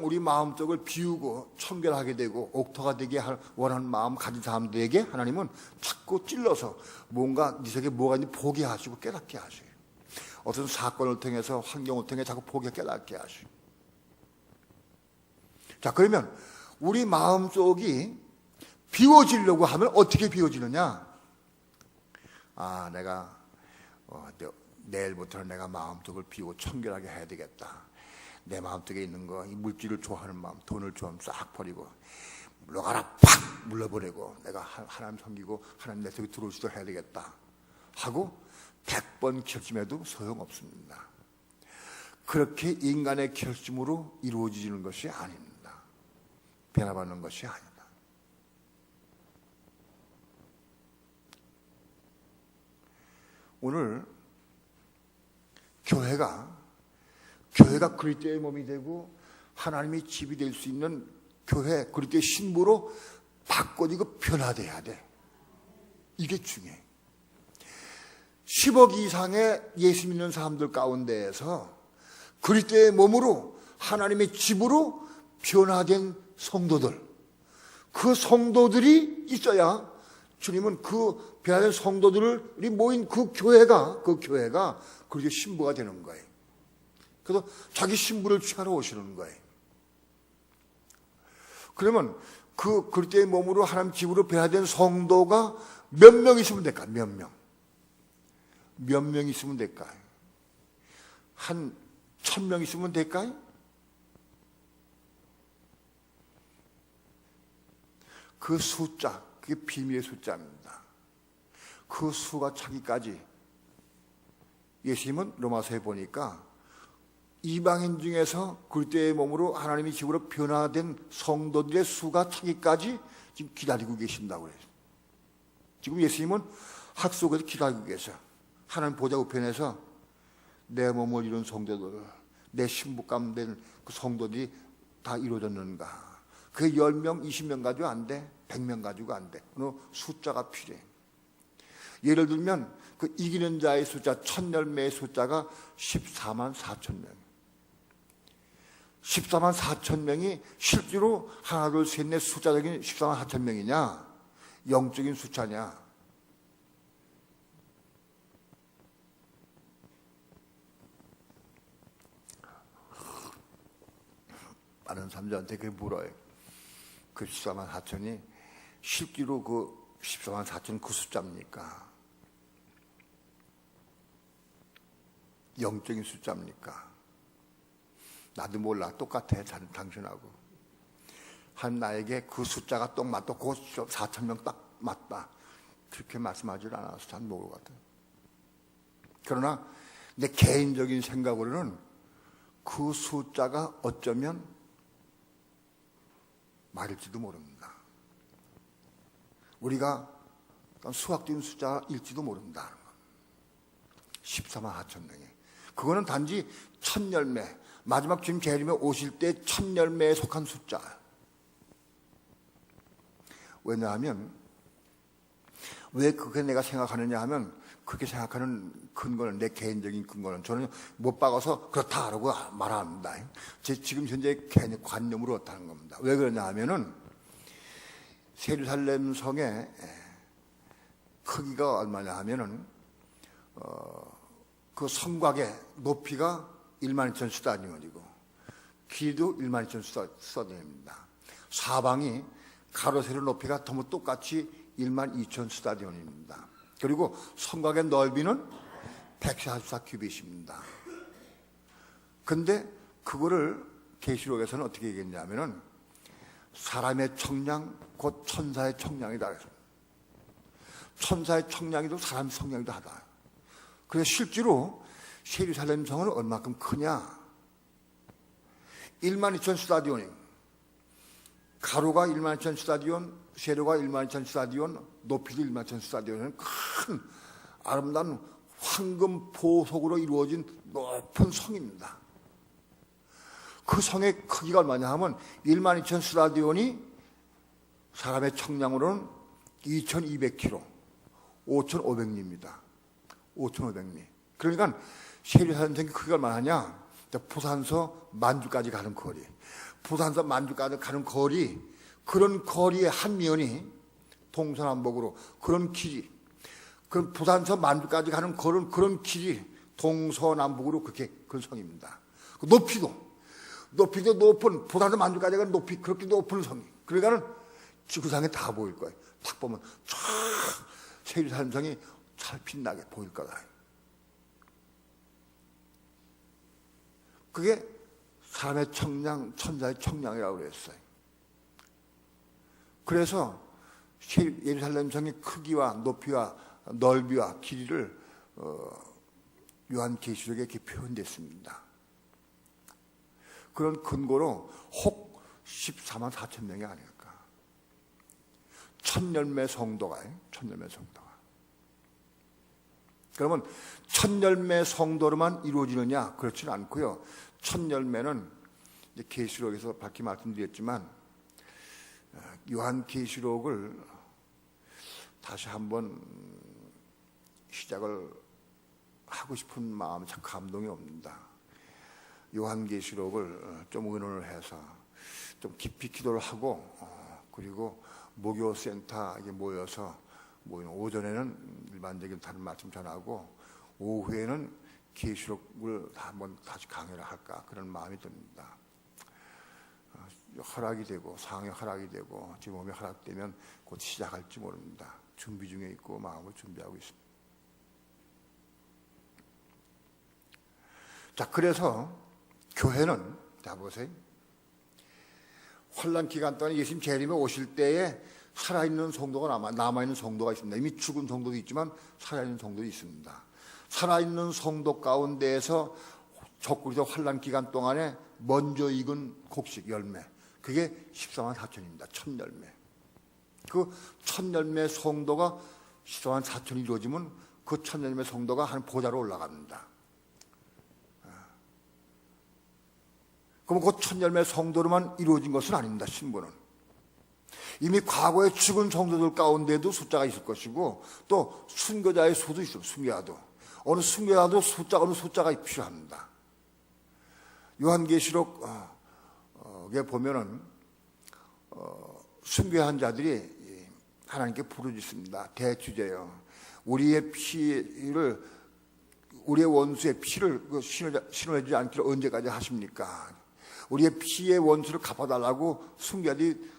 우리 마음속을 비우고 청결하게 되고 옥토가 되게 원하는 마음 가진 사람들에게 하나님은 자꾸 찔러서 뭔가 네 속에 뭐가 있는지 보게 하시고 깨닫게 하셔요. 어떤 사건을 통해서 환경을 통해 자꾸 보게 깨닫게 하셔요. 자, 그러면 우리 마음속이 비워지려고 하면 어떻게 비워지느냐? 내가 내일부터는 내가 마음속을 비우고 청결하게 해야 되겠다. 내 마음속에 있는 거, 이 물질을 좋아하는 마음, 돈을 좋아하면 싹 버리고 물러가라 팍 물러버리고 내가 하나님 섬기고 하나님 내 속에 들어올 수 있도록 해야 되겠다 하고 100번 결심해도 소용없습니다. 그렇게 인간의 결심으로 이루어지는 것이 아닙니다. 변화받는 것이 아니다. 오늘 교회가 그리스도의 몸이 되고 하나님의 집이 될 수 있는 교회, 그리스도의 신부로 바꿔지고 변화돼야 돼. 이게 중요해. 10억 이상의 예수 믿는 사람들 가운데에서 그리스도의 몸으로 하나님의 집으로 변화된 성도들, 그 성도들이 있어야 주님은 그 변화된 성도들이 모인 그 교회가 그리스도의 신부가 되는 거예요. 그래서 자기 신부를 취하러 오시는 거예요. 그러면 그 그리스도의 몸으로 하나님 집으로 변화된 성도가 몇 명 있으면 될까? 몇 명? 몇 명 있으면 될까요? 한 1000명 있으면 될까요? 그 숫자, 그게 비밀의 숫자입니다. 그 수가 차기까지 예수님은 로마서에 보니까 이방인 중에서 그리스도의 몸으로 하나님의 집으로 변화된 성도들의 수가 차기까지 지금 기다리고 계신다고 그래요. 지금 예수님은 학속에서 기다리고 계셔. 하나님 보좌 우편에서 내 몸을 이룬 성도들, 내 신부감 된 그 성도들이 다 이루어졌는가? 그게 10명, 20명 가지고 안 돼. 100명 가지고 안 돼. 어느 숫자가 필요해. 예를 들면 그 이기는 자의 숫자, 천열매의 숫자가 14만 4천 명. 14만 4천 명이 실제로 하나, 둘, 셋, 넷 숫자적인 14만 4천 명이냐? 영적인 숫자냐? 많은 사람들한테 그게 물어요. 그 14만 4천이 실제로 그 14만 4천 그 숫자입니까? 영적인 숫자입니까? 나도 몰라. 똑같아. 당신하고. 한 나에게 그 숫자가 딱 맞다. 그 4천 명 딱 맞다. 그렇게 말씀하지 않아서 잘 모를 것 같아요. 그러나 내 개인적인 생각으로는 그 숫자가 어쩌면 말일지도 모릅니다. 우리가 수학적인 숫자일지도 모른다. 14만 4천 명이. 그거는 단지 천열매, 마지막 주님 재림에 오실 때 천열매에 속한 숫자. 왜냐하면 왜 그렇게 내가 생각하느냐 하면 그렇게 생각하는 근거는, 내 개인적인 근거는 저는 못 박아서 그렇다라고 말 안 합니다. 제 지금 현재 개인 관념으로 그렇다는 겁니다. 왜 그러냐 하면은 예루살렘 성의 크기가 얼마냐 하면은 그 성곽의 높이가 12,000 스타디온이고 길이도 12,000 스타디온입니다. 사방이 가로 세로 높이가 전부 똑같이 12,000 스타디온입니다. 그리고 성곽의 넓이는 144큐빗입니다. 근데 그거를 계시록에서는 어떻게 얘기했냐면은 사람의 청량 곧 천사의 청량이다 그래서 천사의 청량이도 사람의 청량이도 하다. 그래서 실제로 예루살렘 성은 얼마큼 크냐? 12,000 스타디온이 가로가 12,000 스타디온, 세로가 12,000 스타디온, 높이도 12,000 스타디온은 큰 아름다운 황금 보석으로 이루어진 높은 성입니다. 그 성의 크기가 얼마냐 하면 12,000 스타디온이 사람의 청량으로는 2,200km, 5,500리입니다. 5,500리. 그러니까 예루살렘 성의 크기가 얼마냐? 부산서 만주까지 가는 거리. 부산서 만주까지 가는 거리, 그런 거리의 한 면이 동서남북으로 그런 길이, 그 부산서 만주까지 가는 그런 길이 동서남북으로 그렇게 그런 성입니다. 높이도 높은 부산서 만주까지 가는 높이 그렇게 높은 성이. 그러니까는 지구상에 다 보일 거예요. 딱 보면 쫙 예루살렘 성이 잘 빛나게 보일 거다. 그게 사람의 청량, 천사의 청량이라고 그랬어요. 그래서 예루살렘 성의 크기와 높이와 넓이와 길이를 요한계시록에 이렇게 표현됐습니다. 그런 근거로 혹 14만 4천 명이 아닐까. 천열매 성도가. 그러면 천열매 성도로만 이루어지느냐? 그렇지는 않고요. 천열매는 계시록에서 밝히 말씀드렸지만 요한계시록을 다시 한번 시작을 하고 싶은 마음이 참 감동이 옵니다. 요한계시록을 좀 의논을 해서 좀 깊이 기도를 하고 그리고 목요센터에 모여서 오전에는 일반적인 다른 말씀 전하고 오후에는 계시록을 한번 다시 강의를 할까 그런 마음이 듭니다. 허락이 되고 상황이 허락이 되고 제 몸이 허락되면 곧 시작할지 모릅니다. 준비 중에 있고 마음을 준비하고 있습니다. 자, 그래서 교회는 자 보세요. 환난 기간 동안에 예수님 재림에 오실 때에 살아있는 성도가 남아있는 성도가 있습니다. 이미 죽은 성도도 있지만 살아있는 성도도 있습니다. 살아있는 성도 가운데에서 적그리스도 환난 기간 동안에 먼저 익은 곡식 열매 그게 14만 4천입니다. 첫 열매. 그 첫 열매 성도가 14만 4천이 이루어지면 그 첫 열매 성도가 한 보좌로 올라갑니다. 그럼 그 첫 열매 성도로만 이루어진 것은 아닙니다. 신부는 이미 과거에 죽은 성도들 가운데도 숫자가 있을 것이고 또 순교자의 수도 있습니다. 순교자도 어느 순교자도 어느 숫자가 필요합니다. 요한계시록에 보면은 순교한 자들이 하나님께 부르짖습니다. 대주제여, 우리의 원수의 피를 신원하지 않기를 언제까지 하십니까? 우리의 피의 원수를 갚아달라고 순교자들이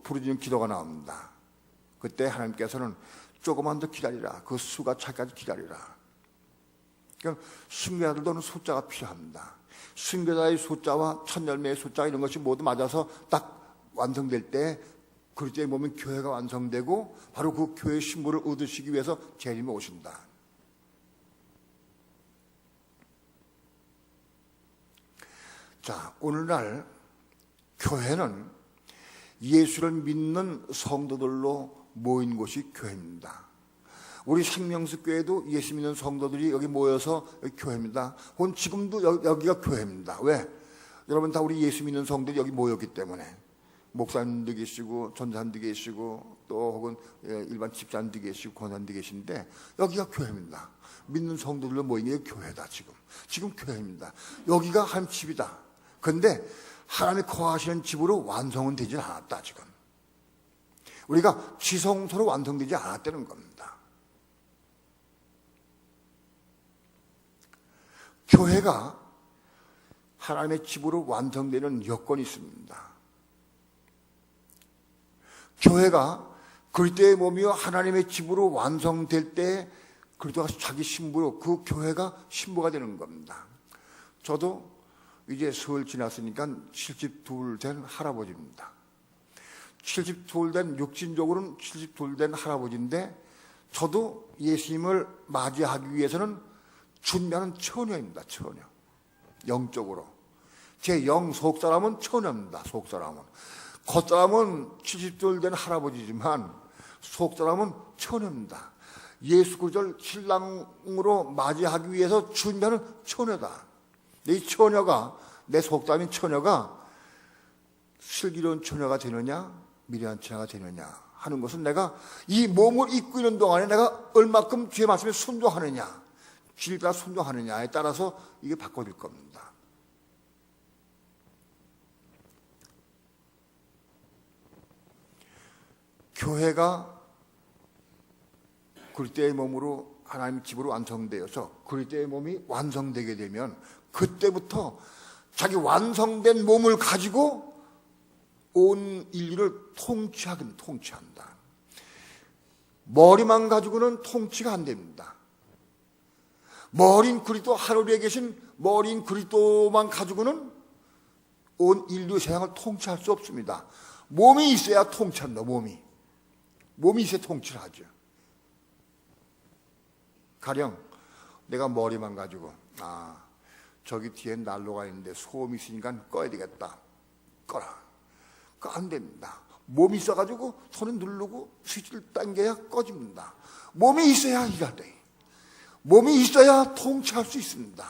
부르짖는 기도가 나옵니다. 그때 하나님께서는 조금만 더 기다리라. 그 수가 차까지 기다리라. 그러니까 순교자들도 숫자가 필요합니다. 순교자의 숫자와 첫 열매의 숫자 이런 것이 모두 맞아서 딱 완성될 때 그리스도의 몸인 교회가 완성되고 바로 그 교회의 신부를 얻으시기 위해서 재림에 오신다. 자, 오늘날 교회는 예수를 믿는 성도들로 모인 곳이 교회입니다. 우리 생명수교회도 예수 믿는 성도들이 여기 모여서 여기 교회입니다. 혹은 지금도 여기가 교회입니다. 왜? 여러분 다 우리 예수 믿는 성도들이 여기 모였기 때문에 목사님도 계시고 전사님도 계시고 또 혹은 일반 집사님도 계시고 권사님도 계신데 여기가 교회입니다. 믿는 성도들로 모인 게 교회다. 지금 교회입니다. 여기가 하나님 집이다. 그런데 하나님이 거하시는 집으로 완성은 되지 않았다. 지금 우리가 지성소로 완성되지 않았다는 겁니다. 교회가 하나님의 집으로 완성되는 여건이 있습니다. 교회가 그리스도의 몸이요 하나님의 집으로 완성될 때 그리스도가 자기 신부로 그 교회가 신부가 되는 겁니다. 저도 이제 설 지났으니까 72 된 할아버지입니다. 72 된 육신적으로는 72 된 할아버지인데 저도 예수님을 맞이하기 위해서는 준비하는 처녀입니다. 처녀. 영적으로. 제 영 속사람은 처녀입니다. 속사람은. 겉사람은 70돌 된 할아버지지만 속사람은 처녀입니다. 예수 그리스도를 신랑으로 맞이하기 위해서 준비하는 처녀다. 이 처녀가 내 속사람인 처녀가 슬기로운 처녀가 되느냐 미련한 처녀가 되느냐 하는 것은 내가 이 몸을 입고 있는 동안에 내가 얼마큼 주의 말씀에 순종하느냐 주일과 순종하느냐에 따라서 이게 바꿔질 겁니다. 교회가 그리스도의 몸으로 하나님 집으로 완성되어서 그리스도의 몸이 완성되게 되면 그때부터 자기 완성된 몸을 가지고 온 인류를 통치한다. 머리만 가지고는 통치가 안 됩니다. 머리인 그리스도 하늘에 계신 머리인 그리스도만 가지고는 온 인류 세상을 통치할 수 없습니다. 몸이 있어야 통치한다. 몸이 있어야 통치를 하죠. 가령 내가 머리만 가지고 저기 뒤에 난로가 있는데 소음이 있으니까 꺼야 되겠다. 꺼라. 그거 안 됩니다. 몸이 있어가지고 손을 누르고 스위치를 당겨야 꺼집니다. 몸이 있어야 일할 때. 몸이 있어야 통치할 수 있습니다.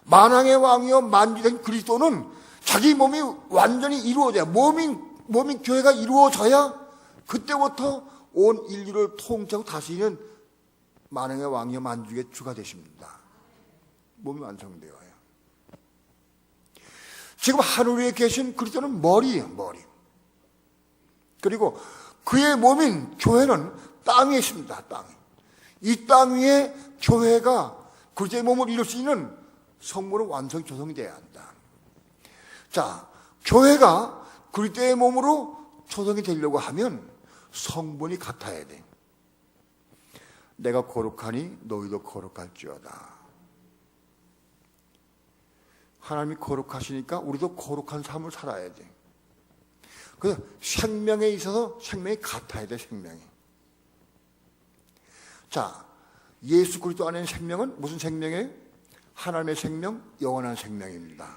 만왕의 왕이요 만주된 그리스도는 자기 몸이 완전히 이루어져야, 몸이 교회가 이루어져야 그때부터 온 인류를 통치하고 다스리는 만왕의 왕이요 만주의 주가 되십니다. 몸이 완성되어야. 지금 하늘 위에 계신 그리스도는 머리예요, 머리. 그리고 그의 몸인 교회는 땅 위에 있습니다, 땅에. 이 땅 위에 교회가 그리스도의 몸을 이룰 수 있는 성물은 완성이 조성이 돼야 한다. 자, 교회가 그리스도의 몸으로 조성이 되려고 하면 성분이 같아야 돼. 내가 거룩하니 너희도 거룩할지어다. 하나님이 거룩하시니까 우리도 거룩한 삶을 살아야 돼. 그래서 생명에 있어서 생명이 같아야 돼, 생명이. 자, 예수 그리스도 안에 생명은 무슨 생명이에요? 하나님의 생명, 영원한 생명입니다.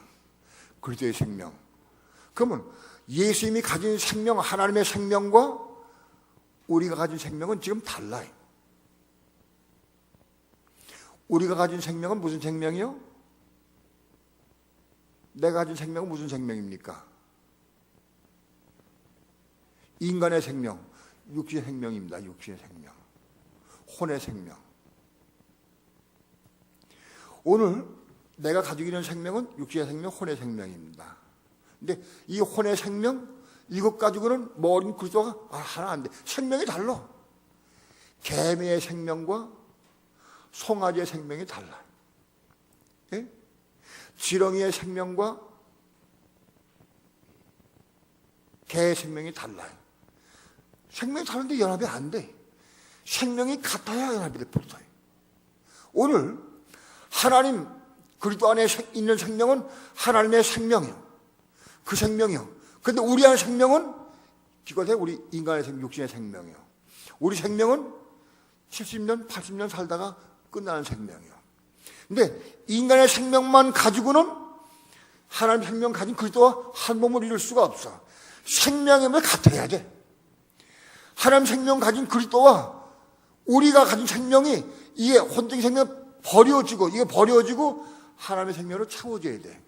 그리스도의 생명. 그러면 예수님이 가진 생명, 하나님의 생명과 우리가 가진 생명은 지금 달라요. 우리가 가진 생명은 무슨 생명이요? 내가 가진 생명은 무슨 생명입니까? 인간의 생명, 육신의 생명입니다. 육신의 생명. 혼의 생명. 오늘 내가 가지고 있는 생명은 육신의 생명, 혼의 생명입니다. 근데 이 혼의 생명, 이것 가지고는 머린 그리스도가 하나 안 돼. 생명이 달라. 개미의 생명과 송아지의 생명이 달라요. 예? 지렁이의 생명과 개의 생명이 달라요. 생명이 다른데 연합이 안 돼. 생명이 같아야 연합이 붙어요. 오늘 하나님 그리스도 안에 있는 생명은 하나님의 생명이요. 그 생명이요. 그런데 우리 안의 생명은 기껏해 우리 인간의 생명, 육신의 생명이요. 우리 생명은 70년, 80년 살다가 끝나는 생명이요. 근데 인간의 생명만 가지고는 하나님의 생명 가진 그리스도와 한 몸을 이룰 수가 없어. 생명의 몸이 같아야 돼. 하나님 생명 가진 그리스도와 우리가 가진 생명이 이게 혼적인 생명 버려지고 이게 버려지고 하나님의 생명으로 채워져야 돼.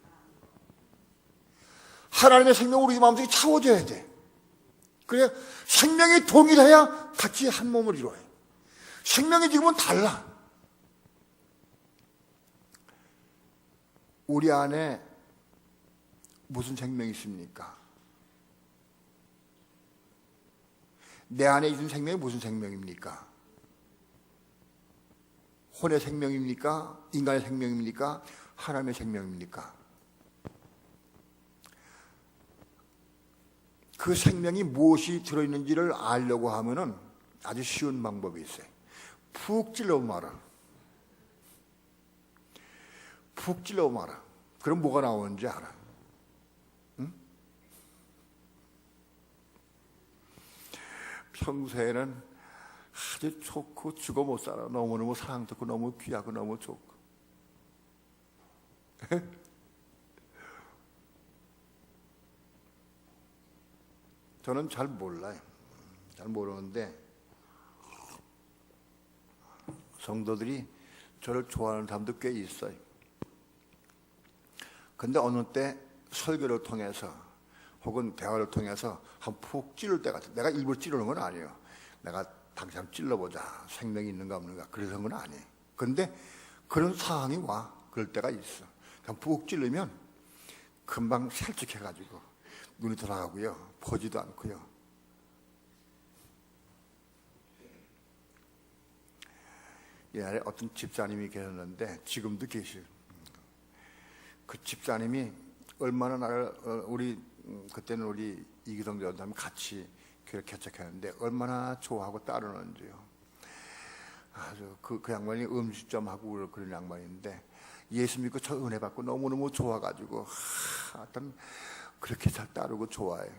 하나님의 생명 우리 마음속에 채워져야 돼. 그래 생명이 동일해야 같이 한 몸을 이루어요. 생명이 지금은 달라. 우리 안에 무슨 생명이 있습니까? 내 안에 있는 생명이 무슨 생명입니까? 혼의 생명입니까? 인간의 생명입니까? 하나님의 생명입니까? 그 생명이 무엇이 들어있는지를 알려고 하면은 아주 쉬운 방법이 있어요. 푹 찔러 말아. 푹 찔러 말아. 그럼 뭐가 나오는지 알아. 응? 평소에는 아주 좋고 죽어 못 살아. 너무너무 사랑스럽고 너무 귀하고 너무 좋고. 저는 잘 몰라요. 잘 모르는데 성도들이 저를 좋아하는 사람도 꽤 있어요. 근데 어느 때 설교를 통해서 혹은 대화를 통해서 한 푹 찌를 때가 있어요. 내가 일부러 찌르는 건 아니에요. 내가 당신 한번 찔러보자. 생명이 있는가 없는가. 그래서 건 아니에요. 그런데 그런 상황이 와. 그럴 때가 있어. 그냥 푹 찌르면 금방 살쭉해가지고 눈이 돌아가고요. 보지도 않고요. 옛날에 어떤 집사님이 계셨는데 지금도 계시요. 그 집사님이 얼마나 나를 그때는 우리 이기동 전사님 같이 교회 개척했는데 얼마나 좋아하고 따르는지요. 아주 그 양반이 음식점 하고 그런 양반인데 예수 믿고 저 은혜 받고 너무너무 좋아가지고 하여튼 그렇게 잘 따르고 좋아해요.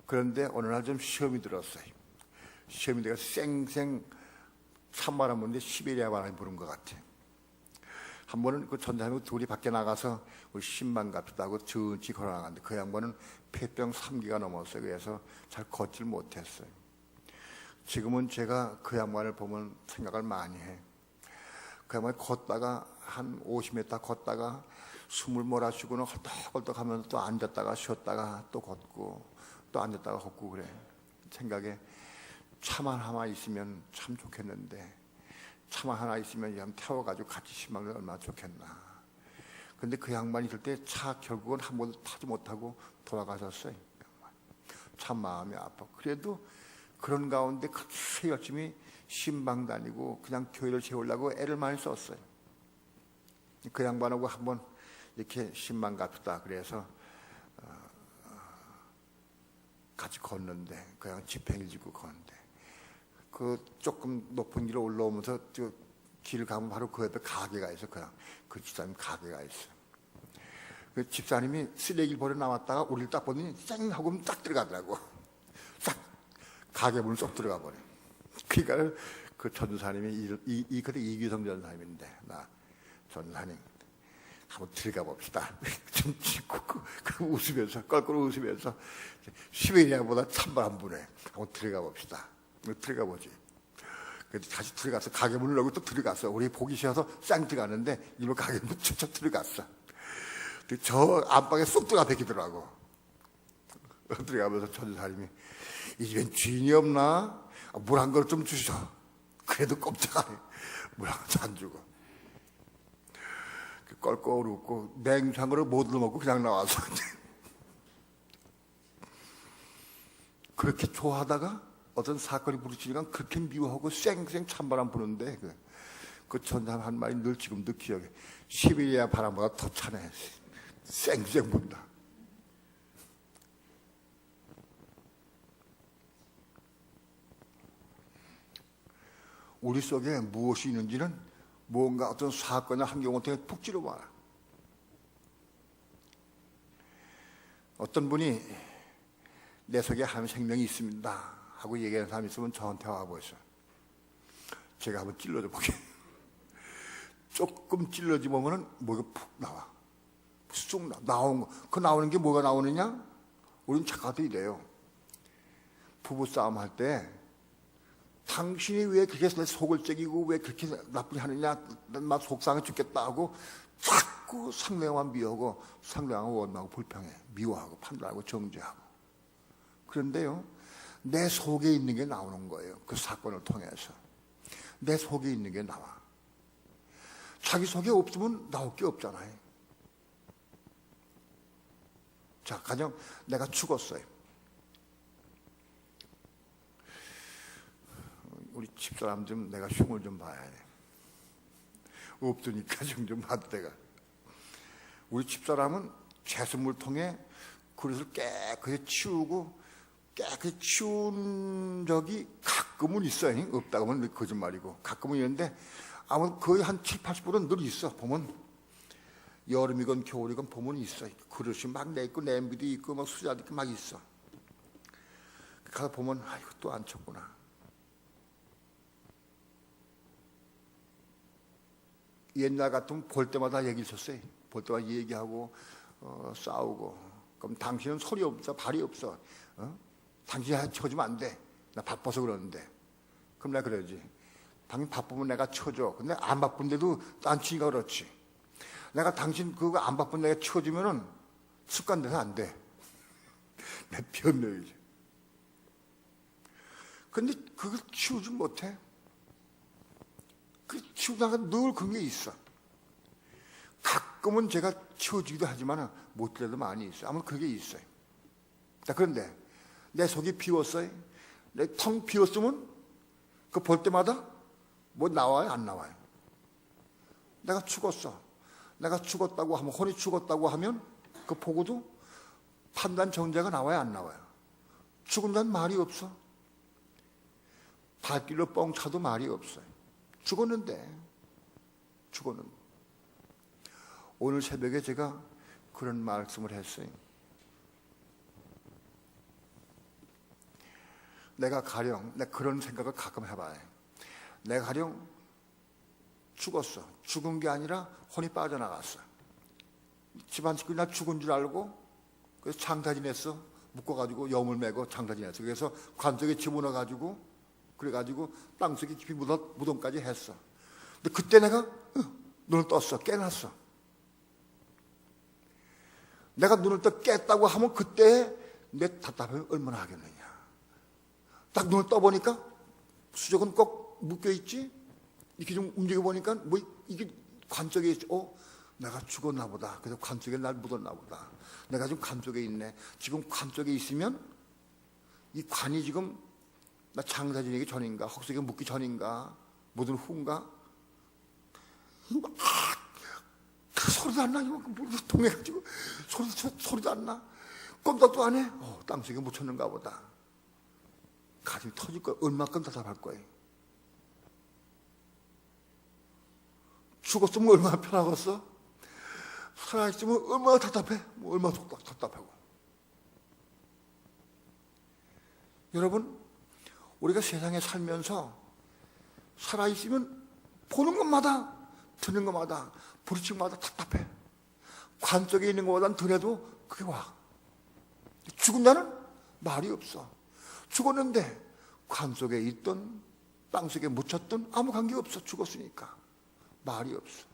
그런데 어느 날 좀 시험이 들었어요. 시험이 내가 쌩쌩 산바람 부는데 시베리아 바람이 부는 것 같아. 한 번은 그 전사님하고 둘이 밖에 나가서 우리 신방 갑시다 하고 천천히 걸어나갔는데 그 양반은 폐병 3기가 넘었어요. 그래서 잘 걷질 못했어요. 지금은 제가 그 양반을 보면 생각을 많이 해. 그 양반이 걷다가 한 50m 걷다가 숨을 몰아쉬고는 헐떡헐떡 하면서 또 앉았다가 쉬었다가 또 걷고 또 앉았다가 걷고 그래. 생각에 차만 하나 있으면 참 좋겠는데 차만 하나 있으면 그냥 태워가지고 같이 신방을 얼마나 좋겠나. 근데 그 양반이 있을 때 차 결국은 한 번도 타지 못하고 돌아가셨어요. 참 마음이 아파. 그래도 그런 가운데 그렇게 열심히 신방 다니고 그냥 교회를 세우려고 애를 많이 썼어요. 그 양반하고 한번 이렇게 신방 갑시다. 그래서 같이 걷는데 그냥 지팽이 지고 걷는데 그 조금 높은 길을 올라오면서 길 가면 바로 그 옆에 가게가 있어. 그냥 그 집사님 가게가 있어. 그 집사님이 쓰레기를 버려 나왔다가 우리를 딱 보더니 쌩 하고 딱 들어가더라고. 싹 가게 문을 쏙 들어가 버려. 그러니까 그 전사님이 그때 이규성 전사님인데 나 전사님 한번 들어가 봅시다. 좀 짓고 그 웃으면서 껄껄 웃으면서 시베리아보다 찬발 안 부네. 한번 들어가 봅시다. 들어가 보지. 그래서 다시 들어가서 가게 문을 열고 또 들어갔어. 우리 보기 싫어서 쌩 들어갔는데 일본 가게 문 쳐 들어갔어. 저 안방에 쏙 들어가 베끼더라고. 들어가면서 전사님이 이 집엔 주인이 없나? 물 한 그릇 좀 주시오. 그래도 꼼짝하네. 물 한 그릇 안 주고. 껄껄 웃고 냉수 한 그릇 못 먹고 그냥 나와서 그렇게 좋아하다가 어떤 사건이 부딪히니까 그렇게 미워하고 쌩쌩 찬바람 부는데 그 전사 한 말이 늘 지금도 기억해. 시베리아 바람보다 더 차네. 쌩쌩 분다. 우리 속에 무엇이 있는지는 뭔가 어떤 사건이나 환경을 통해 푹 찔러봐라. 어떤 분이 내 속에 한 생명이 있습니다 하고 얘기하는 사람이 있으면 저한테 와보세요. 제가 한번 찔러줘 보게. 조금 찔러지 보면은 뭐가 푹 나와. 쑥 나온 거. 그 나오는 게 뭐가 나오느냐? 우리는 착각도 이래요. 부부싸움 할 때 당신이 왜 그렇게 내 속을 째기고 왜 그렇게 나쁘게 하느냐, 나 속상해 죽겠다 하고 자꾸 상대방만 미워하고 상대방을 원망하고 불평해. 미워하고 판단하고 정죄하고. 그런데요, 내 속에 있는 게 나오는 거예요. 그 사건을 통해서. 내 속에 있는 게 나와. 자기 속에 없으면 나올 게 없잖아요. 자, 가령 내가 죽었어요. 우리 집사람 좀 내가 흉을 좀 봐야 돼. 없으니까 흉 좀 봐도 내가. 우리 집사람은 제수물통에 그릇을 깨끗이 치우고 깨끗이 치운 적이 가끔은 있어요. 없다고 하면 거짓말이고 가끔은 있는데 아마 거의 한 7, 80%는 늘 있어. 보면 여름이건 겨울이건 보면 있어. 그릇이 막 내있고 냄비도 있고 막 수자도 있고 막 있어. 가서 보면 아이고 또 안 쳤구나. 옛날 같으면 볼 때마다 얘기 있었어요. 볼 때마다 얘기하고 싸우고. 그럼 당신은 소리 없어, 발이 없어. 당신이 쳐주면 안 돼. 나 바빠서 그러는데. 그럼 내가 그러지. 당신 바쁘면 내가 쳐줘. 근데 안 바쁜데도 안 치니까 그렇지. 내가 당신 그거 안 바쁜 내가 치워주면은 습관돼서 안 돼. 내 변명이지. 근데 그걸 치우지 못해. 그 치우다가 늘 그런 게 있어. 가끔은 제가 치워주기도 하지만 못해도 많이 있어요. 아마 그게 있어요. 자, 그런데 내 속이 비웠어요. 내 텅 비웠으면 그 볼 때마다 뭐 나와요? 안 나와요? 내가 죽었어. 내가 죽었다고 하면, 혼이 죽었다고 하면 그 보고도 판단 정죄가 나와요? 안 나와요? 죽은 자는 말이 없어. 발길로 뻥 차도 말이 없어요. 죽었는데. 오늘 새벽에 제가 그런 말씀을 했어요. 내가 그런 생각을 가끔 해봐요. 내가 가령 죽었어. 죽은 게 아니라 혼이 빠져나갔어. 집안 식구들이 나 죽은 줄 알고 그래서 장사지냈어. 묶어가지고 염을 매고 장사지냈어. 그래서 관속에 집어넣어가지고 그래가지고 땅속에 깊이 무덤까지 했어. 근데 그때 내가 눈을 떴어. 깨났어. 내가 눈을 떠 깼다고 하면 그때 내 답답함이 얼마나 하겠느냐. 딱 눈을 떠보니까 수족은 꼭 묶여있지. 이렇게 좀 움직여보니까 뭐 이게 관 쪽에 있지. 내가 죽었나 보다. 그래서 관 쪽에 날 묻었나 보다. 내가 지금 관 쪽에 있네. 지금 관 쪽에 있으면 이 관이 지금 나 장사 지내기 전인가, 헉석에 묻기 전인가, 묻은 후인가? 소리도 안 나. 이만큼 통해가지고 소리도 안 나. 꼼짝도 안 해. 땅속에 묻혔는가 보다. 가슴이 터질 거야. 얼마큼 답답할 거예요. 죽었으면 얼마나 편하겠어? 살아있으면 얼마나 답답해? 얼마나 답답하고. 여러분, 우리가 세상에 살면서 살아있으면 보는 것마다, 듣는 것마다, 부딪힌 것마다 답답해. 관 쪽에 있는 것보다는 덜해도 그게 와. 죽은 자는 말이 없어. 죽었는데 관 속에 있던 땅 속에 묻혔던 아무 관계없어. 죽었으니까 말이 없어.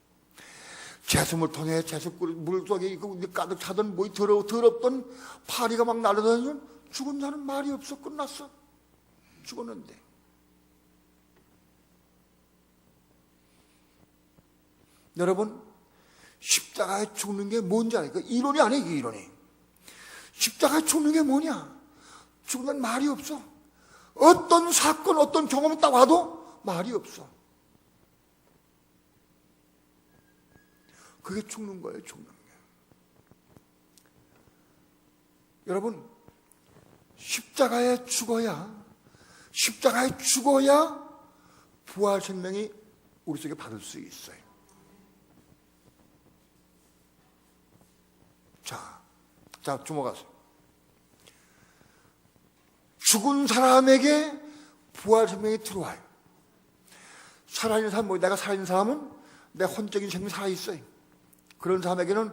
제수물 통해 제수물 속에 가득 차던 뭐 더럽던 파리가 막 날아다니면 죽은 자는 말이 없어. 끝났어. 죽었는데. 여러분, 십자가에 죽는 게 뭔지 아니까? 이론이 아니에요. 이론이. 십자가에 죽는 게 뭐냐? 죽는 말이 없어. 어떤 사건, 어떤 경험이 딱 와도 말이 없어. 그게 죽는 거예요. 죽는 게. 여러분, 십자가에 죽어야 부활 생명이 우리 속에 받을 수 있어요. 자, 주목하세요. 죽은 사람에게 부활 생명이 들어와요. 살아있는 사람, 내가 살아있는 사람은 내 혼적인 생명이 살아있어요. 그런 사람에게는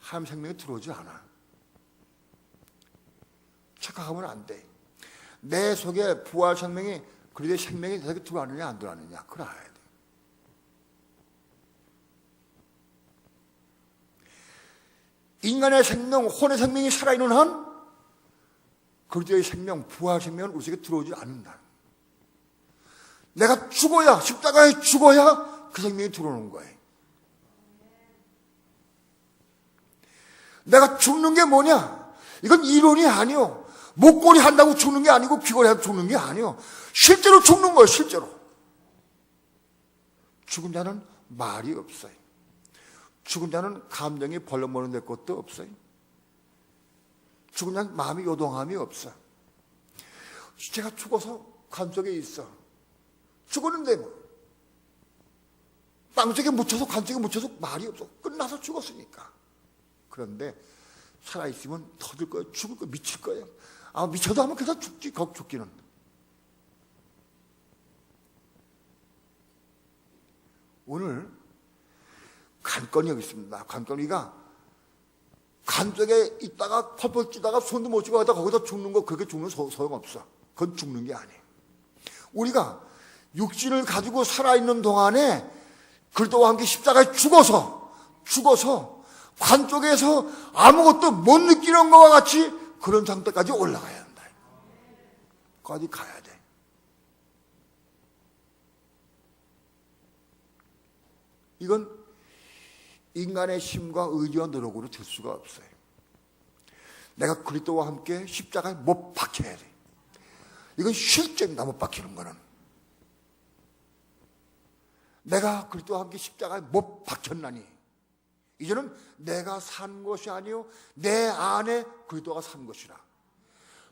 하나님 생명이 들어오지 않아. 착각하면 안 돼. 내 속에 부활 생명이, 그리고 생명이 내 속에 들어왔느냐 안 들어왔느냐, 그걸 알아야 돼. 인간의 생명, 혼의 생명이 살아있는 한 그리스도의 생명, 부활 생명은 우리 속에 들어오지 않는다. 내가 죽어야, 십자가에 죽어야 그 생명이 들어오는 거예요. 내가 죽는 게 뭐냐? 이건 이론이 아니요. 목걸이 한다고 죽는 게 아니고 귀걸이 한다고 죽는 게 아니요. 실제로 죽는 거예요. 실제로. 죽은 자는 말이 없어요. 죽은 자는 감정이 벌렁거리는 데 것도 없어요. 죽은 자는 마음이 요동함이 없어. 제가 죽어서 관 속에 있어. 죽었는데 뭐. 땅 속에 묻혀서 관 속에 묻혀서 말이 없어. 끝나서 죽었으니까. 그런데 살아있으면 터질 거예요. 죽을 거예요. 미칠 거예요. 미쳐도 하면 계속 죽지. 거기 죽기는. 오늘 관건이 여기 있습니다. 관건이가 간 쪽에 있다가 펄펄 뛰다가 손도 못 쥐고 하다가 거기다 죽는 거, 그렇게 죽는 소용없어. 그건 죽는 게 아니에요. 우리가 육신을 가지고 살아있는 동안에 그리스도와 함께 십자가에 죽어서 관 쪽에서 아무것도 못 느끼는 것과 같이 그런 상태까지 올라가야 한다. 거기까지 가야 돼. 이건 인간의 힘과 의지와 노력으로 될 수가 없어요. 내가 그리스도와 함께 십자가에 못 박혀야 돼. 이건 실제입니다. 못 박히는 거는. 내가 그리스도와 함께 십자가에 못 박혔나니 이제는 내가 산 것이 아니요 내 안에 그리스도가 산 것이라.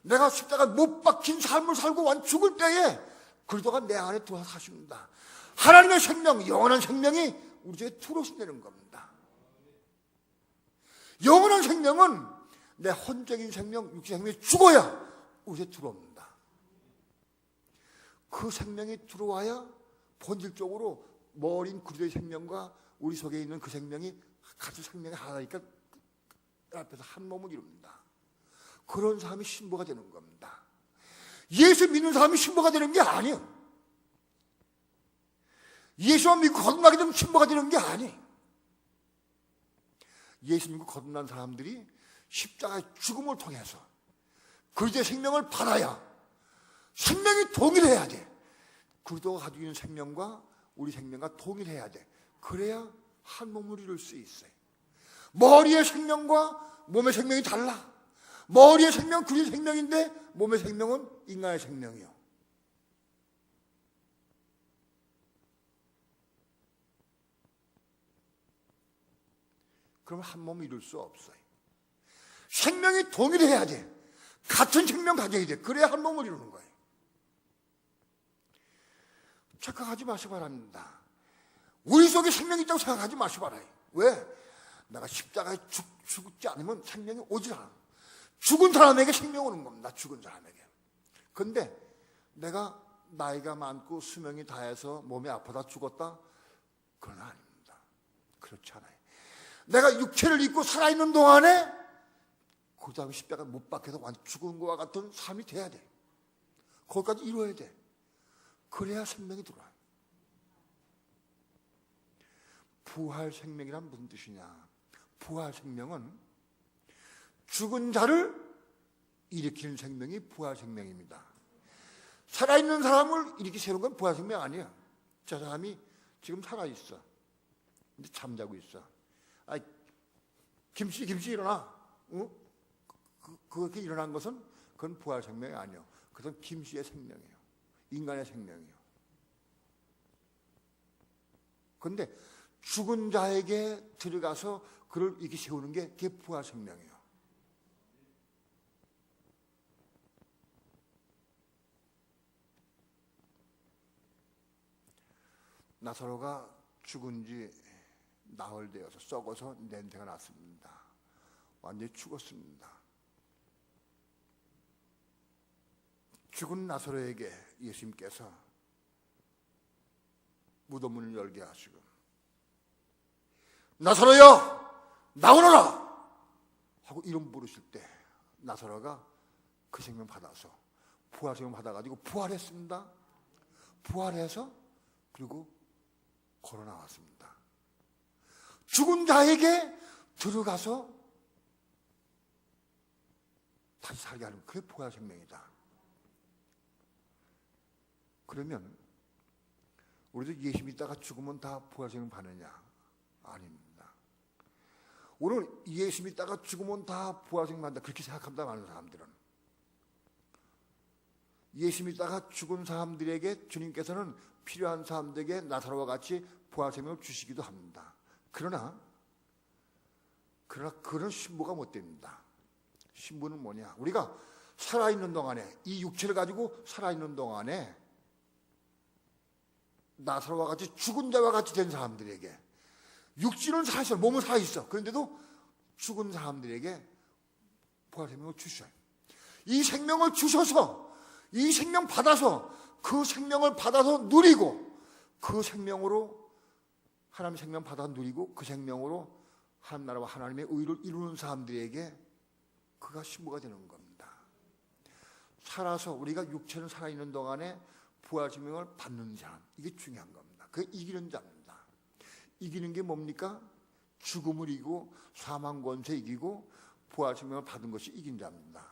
내가 십자가에 못 박힌 삶을 살고 완 죽을 때에 그리스도가 내 안에 들어와 사십니다. 하나님의 생명, 영원한 생명이 우리 집에 들어오신다는 겁니다. 영원한 생명은 내 혼적인 생명, 육신 생명이 죽어야 우리 집에 들어옵니다. 그 생명이 들어와야 본질적으로 머린 그리스도의 생명과 우리 속에 있는 그 생명이 같은 생명이 하나니까 앞에서 한 몸을 이룹니다. 그런 사람이 신부가 되는 겁니다. 예수 믿는 사람이 신부가 되는 게 아니에요. 예수만 믿고 거듭나게 되면 신부가 되는 게 아니에요. 예수 믿고 거듭난 사람들이 십자가의 죽음을 통해서 그리스도의 생명을 받아야 생명이 동일해야 돼. 그리스도가 가지고 있는 생명과 우리 생명과 동일해야 돼. 그래야 한 몸을 이룰 수 있어요. 머리의 생명과 몸의 생명이 달라. 머리의 생명은 그리스도의 생명인데 몸의 생명은 인간의 생명이요. 그럼 한 몸을 이룰 수 없어요. 생명이 동일해야 돼. 같은 생명 가져야 돼. 그래야 한 몸을 이루는 거예요. 착각하지 마시기 바랍니다. 우리 속에 생명이 있다고 생각하지 마시기 바라요. 왜? 내가 십자가에 죽지 않으면 생명이 오질 않아. 죽은 사람에게 생명이 오는 겁니다. 죽은 사람에게. 그런데 내가 나이가 많고 수명이 다해서 몸이 아프다 죽었다? 그건 아닙니다. 그렇지 않아요. 내가 육체를 입고 살아있는 동안에 그 다음에 십자가 못 박혀서 완전 죽은 것과 같은 삶이 돼야 돼. 거기까지 이루어야 돼. 그래야 생명이 들어와요. 부활 생명이란 무슨 뜻이냐? 부활 생명은 죽은 자를 일으키는 생명이 부활 생명입니다. 살아있는 사람을 일으키 세우는 건 부활 생명 아니야. 저 사람이 지금 살아있어. 근데 잠자고 있어. 아, 김씨 일어나. 응? 그렇게 일어난 것은 그건 부활 생명이 아니에요. 그것은 김씨의 생명이에요. 인간의 생명이에요. 그런데 죽은 자에게 들어가서 그를 이렇게 세우는 게 그게 부활 생명이에요. 나사로가 죽은 지 나흘 되어서 썩어서 냄새가 났습니다. 완전히 죽었습니다. 죽은 나사로에게 예수님께서 무덤문을 열게 하시고 나사로야 나오너라 하고 이름 부르실 때 나사로가 그 생명 받아서 부활 생명 받아가지고 부활했습니다. 부활해서 그리고 걸어 나왔습니다. 죽은 자에게 들어가서 다시 살게 하는 그게 부활 생명이다. 그러면 우리도 예수 믿다가 죽으면 다 부활 생명 받느냐? 아닙니다. 오늘 예수 믿다가 죽으면 다 부활 생명 받는다 그렇게 생각합니다. 많은 사람들은. 예수 믿다가 죽은 사람들에게 주님께서는 필요한 사람들에게 나사로와 같이 부활 생명을 주시기도 합니다. 그러나 그런 신부가 못 됩니다. 신부는 뭐냐? 우리가 살아있는 동안에 이 육체를 가지고 살아있는 동안에 나사로와 같이 죽은 자와 같이 된 사람들에게 육신은 살아있어, 몸은 살아있어. 그런데도 죽은 사람들에게 부활 생명을 주셔요. 이 생명을 주셔서 이 생명 받아서 그 생명을 받아서 누리고 그 생명으로 하나님의 생명 받아 누리고 그 생명으로 하나님 나라와 하나님의 의를 이루는 사람들에게 그가 신부가 되는 겁니다. 살아서 우리가 육체는 살아있는 동안에 부활 생명을 받는 사람, 이게 중요한 겁니다. 그게 이기는 자입니다. 이기는 게 뭡니까? 죽음을 이기고 사망 권세 이기고 부활 생명을 받은 것이 이긴 자입니다.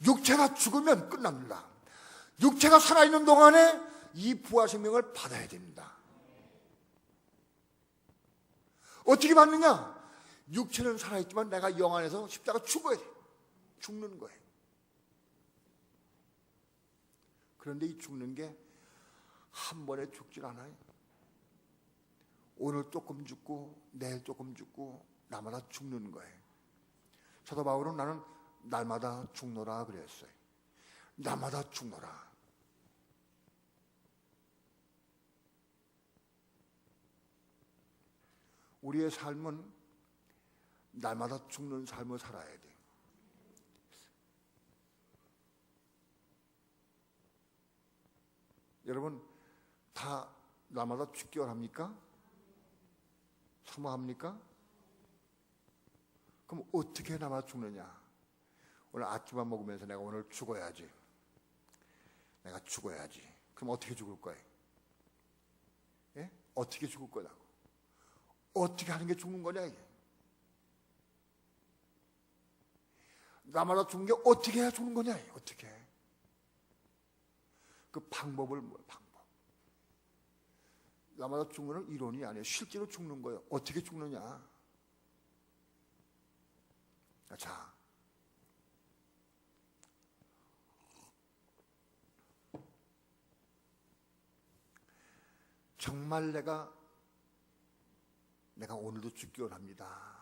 육체가 죽으면 끝납니다. 육체가 살아있는 동안에 이 부활 생명을 받아야 됩니다. 어떻게 받느냐? 육체는 살아있지만 내가 영 안에서 십자가 죽어야 돼. 죽는 거예요. 그런데 이 죽는 게 한 번에 죽질 않아요. 오늘 조금 죽고 내일 조금 죽고 날마다 죽는 거예요. 사도 바울은 나는 날마다 죽노라 그랬어요. 날마다 죽노라. 우리의 삶은 날마다 죽는 삶을 살아야 돼. 여러분 다 날마다 죽기 원합니까? 사모합니까? 그럼 어떻게 날마다 죽느냐? 오늘 아침밥 먹으면서 내가 오늘 죽어야지. 내가 죽어야지. 그럼 어떻게 죽을 거예요? 예? 어떻게 죽을 거냐고. 어떻게 하는 게 죽는 거냐 이게. 나마다 죽는 게 어떻게 해야 죽는 거냐? 어떻게 해? 그 방법을 뭐야? 방법. 나마다 죽는 건 이론이 아니에요. 실제로 죽는 거예요. 어떻게 죽느냐? 자, 정말 내가 오늘도 죽기 원합니다.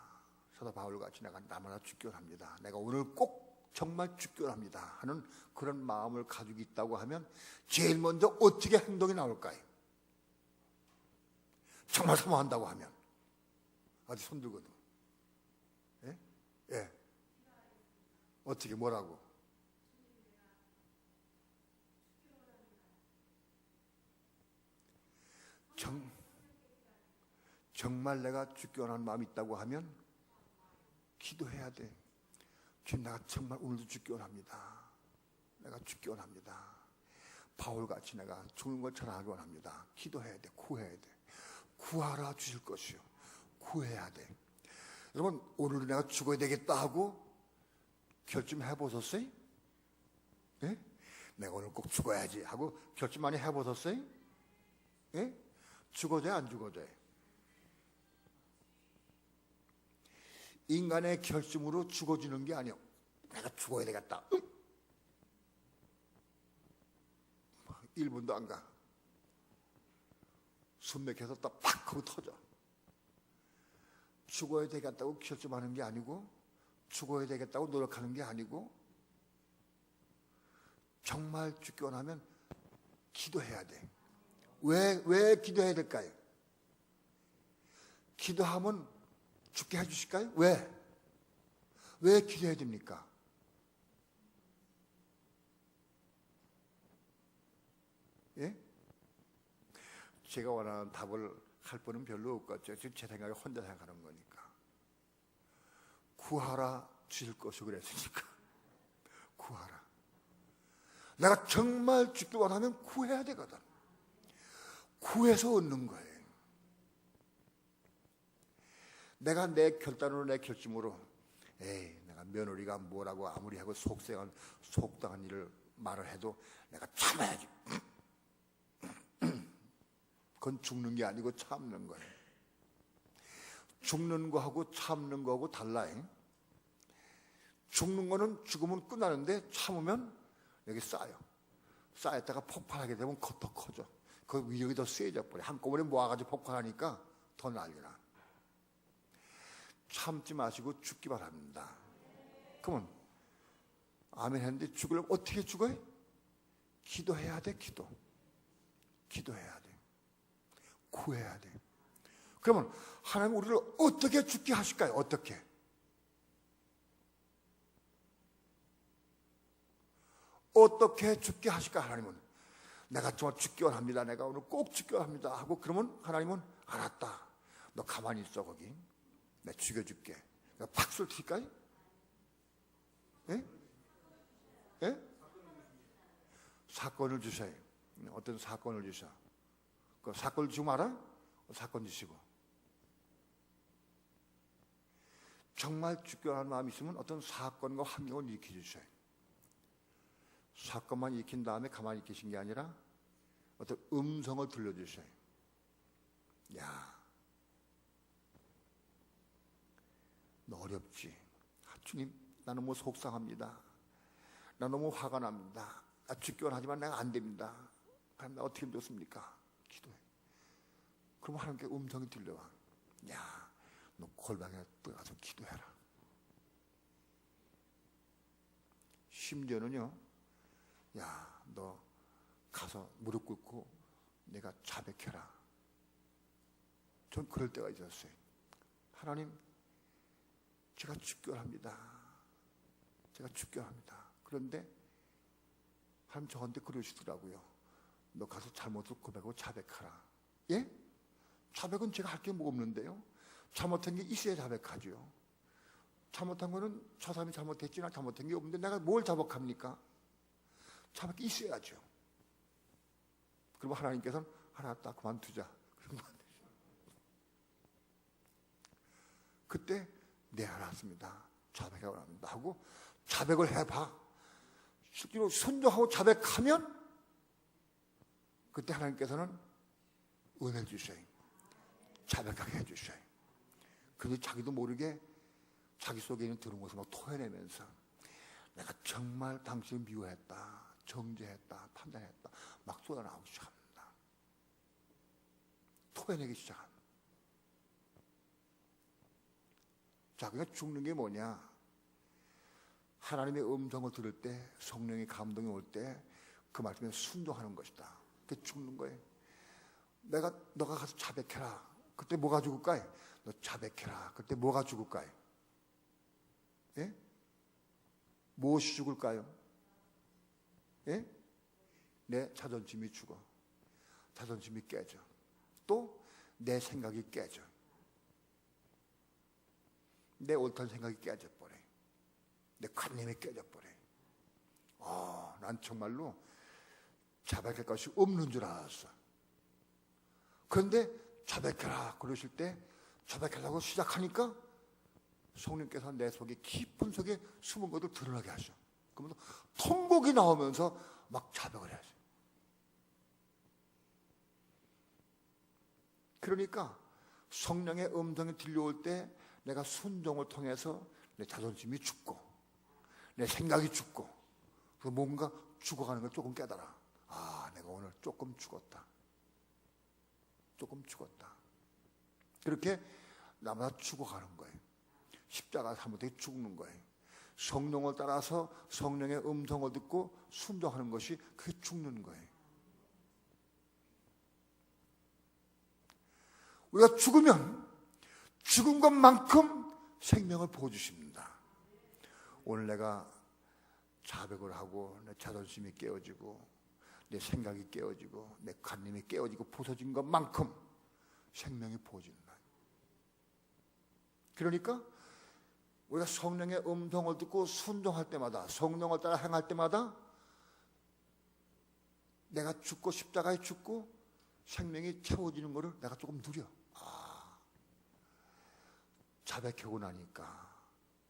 사도 바울같이 내가 나마다 죽기 원합니다. 내가 오늘 꼭 정말 죽기 원합니다 하는 그런 마음을 가지고 있다고 하면 제일 먼저 어떻게 행동이 나올까요? 정말 사모한다고 하면 어디 손 들거든. 예? 예. 어떻게 뭐라고? 정말 내가 죽기 원하는 마음이 있다고 하면 기도해야 돼. 주님, 내가 정말 오늘도 죽기 원합니다. 내가 죽기 원합니다. 바울같이 내가 죽는 것처럼 하기 원합니다. 기도해야 돼. 구해야 돼. 구하라 주실 것이요. 구해야 돼. 여러분, 오늘 내가 죽어야 되겠다 하고 결심해 보셨어요? 예? 내가 오늘 꼭 죽어야지 하고 결심 많이 해보셨어요? 예? 죽어져야 안 죽어져요? 인간의 결심으로 죽어지는 게 아니에요. 내가 죽어야 되겠다. 1분도 안 가. 숨맥혀서 딱 팍 하고 터져. 죽어야 되겠다고 결심하는 게 아니고, 죽어야 되겠다고 노력하는 게 아니고, 정말 죽기 원하면 기도해야 돼. 왜 기도해야 될까요? 기도하면 죽게 해주실까요? 왜 기도해야 됩니까? 예? 제가 원하는 답을 할 분은 별로 없겠죠. 지금 제 생각에 혼자 생각하는 거니까. 구하라 주실 것이 그랬으니까. 구하라. 내가 정말 죽기 원하면 구해야 되거든. 구해서 얻는 거예요. 내가 내 결단으로 내 결심으로 내가 며느리가 뭐라고 아무리 하고 속상한 일을 말을 해도 내가 참아야지. 그건 죽는 게 아니고 참는 거예요. 죽는 거하고 참는 거하고 달라요. 죽는 거는 죽으면 끝나는데 참으면 여기 쌓였다가 폭발하게 되면 더 커져. 그 위력이 더 세져 버려. 한꺼번에 모아가지고 폭발하니까 더 난리나. 참지 마시고 죽기 바랍니다. 그러면 아멘 했는데 죽으려면 어떻게 죽어요? 기도해야 돼. 기도해야 돼. 구해야 돼. 그러면 하나님 우리를 어떻게 죽게 하실까요? 어떻게? 죽게 하실까? 하나님은 내가 정말 죽기 원합니다. 내가 오늘 꼭 죽기 원합니다 하고 그러면 하나님은 알았다. 너 가만히 있어 거기. 내가 죽여줄게. 내가 박수를 칠까요? 예? 예? 사건을 주셔요. 어떤 사건을 주셔. 그 사건을 주고 말아? 사건 주시고. 정말 죽기 원하는 마음이 있으면 어떤 사건과 환경을 일으켜 주셔요. 사건만 익힌 다음에 가만히 계신 게 아니라 어떤 음성을 들려주셔요. 야, 너 어렵지? 주님, 나 너무 속상합니다. 나 너무 화가 납니다. 나 죽기 원하지만 내가 안 됩니다. 그럼 나 어떻게 하면 좋습니까? 기도해. 그럼 하나님께 음성이 들려와. 야, 너 골방에 들어가서 기도해라. 심지어는요, 야, 너 가서 무릎 꿇고 내가 자백해라. 전 그럴 때가 있었어요. 하나님, 제가 죽기 원합니다. 제가 죽기 원합니다. 그런데 하나님 저한테 그러시더라고요. 너 가서 잘못을 고백하고 자백하라. 예? 자백은 제가 할 게 뭐 없는데요. 잘못한 게 있어야 자백하죠. 잘못한 거는 저 사람이 잘못했지 나 잘못한 게 없는데 내가 뭘 자백합니까? 자백이 있어야죠. 그리고 하나님께서는 알았다 그만두자. 그때 네 알았습니다. 자백하고 합니다 하고 자백을 해봐. 실제로 순종하고 자백하면 그때 하나님께서는 은혜 주셔요. 자백하게 해주셔요. 근데 자기도 모르게 자기 속에 있는 들은 것을 막 토해내면서 내가 정말 당신을 미워했다, 정죄했다, 판단했다 막 쏟아나오기 시작합니다. 토해내기 시작합니다. 자, 그러니까 죽는 게 뭐냐? 하나님의 음성을 들을 때, 성령의 감동이 올 때 그 말씀에 순종하는 것이다. 그게 죽는 거예요. 너가 가서 자백해라. 그때 뭐가 죽을까요? 너 자백해라. 그때 뭐가 죽을까요? 예? 무엇이 죽을까요? 예? 내 자존심이 죽어. 자존심이 깨져. 또 내 생각이 깨져. 내 옳다는 생각이 깨져버려. 내 관념이 깨져버려. 난 정말로 자백할 것이 없는 줄 알았어. 그런데 자백해라 그러실 때 자백하려고 시작하니까 성령께서 내 속에 깊은 속에 숨은 것을 드러나게 하셔. 그러면서 통곡이 나오면서 막 자백을 해야죠. 그러니까 성령의 음성이 들려올 때 내가 순종을 통해서 내 자존심이 죽고 내 생각이 죽고 그래서 뭔가 죽어가는 걸 조금 깨달아. 내가 오늘 조금 죽었다. 조금 죽었다. 그렇게 나마다 죽어가는 거예요. 십자가 잘못되게 죽는 거예요. 성령을 따라서 성령의 음성을 듣고 순종하는 것이 그게 죽는 거예요. 우리가 죽으면 죽은 것만큼 생명을 보여주십니다. 오늘 내가 자백을 하고 내 자존심이 깨어지고 내 생각이 깨어지고 내 관념이 깨어지고 부서진 것만큼 생명이 보여진다. 그러니까 우리가 성령의 음성을 듣고 순종할 때마다 성령을 따라 행할 때마다 내가 죽고 십자가에 죽고 생명이 채워지는 것을 내가 조금 누려. 자백하고 나니까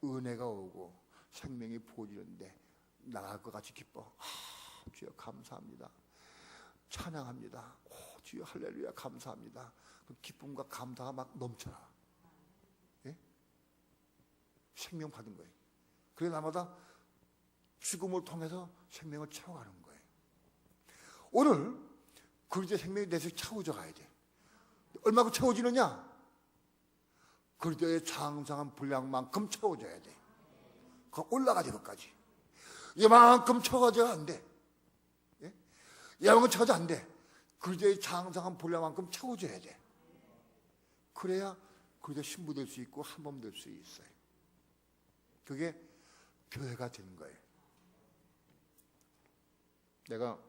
은혜가 오고 생명이 보여지는데 나갈 것 같이 기뻐. 주여 감사합니다. 찬양합니다. 주여 할렐루야 감사합니다. 그 기쁨과 감사가 막 넘쳐나. 예? 생명 받은 거예요. 그래서 나마다 죽음을 통해서 생명을 채워가는 거예요. 오늘 그리스도의 생명이 내 속에 채워져 가야 돼. 얼마큼 채워지느냐? 그리스도의 장성한 분량만큼 채워져야 돼. 올라가지 것까지. 이만큼 채워져야 안 돼. 예? 이만큼 채워져 안 돼. 그리스도의 장성한 분량만큼 채워져야 돼. 그래야 그리스도 신부 될 수 있고 한 몸 될 수 있어요. 그게 교회가 되는 거예요. 내가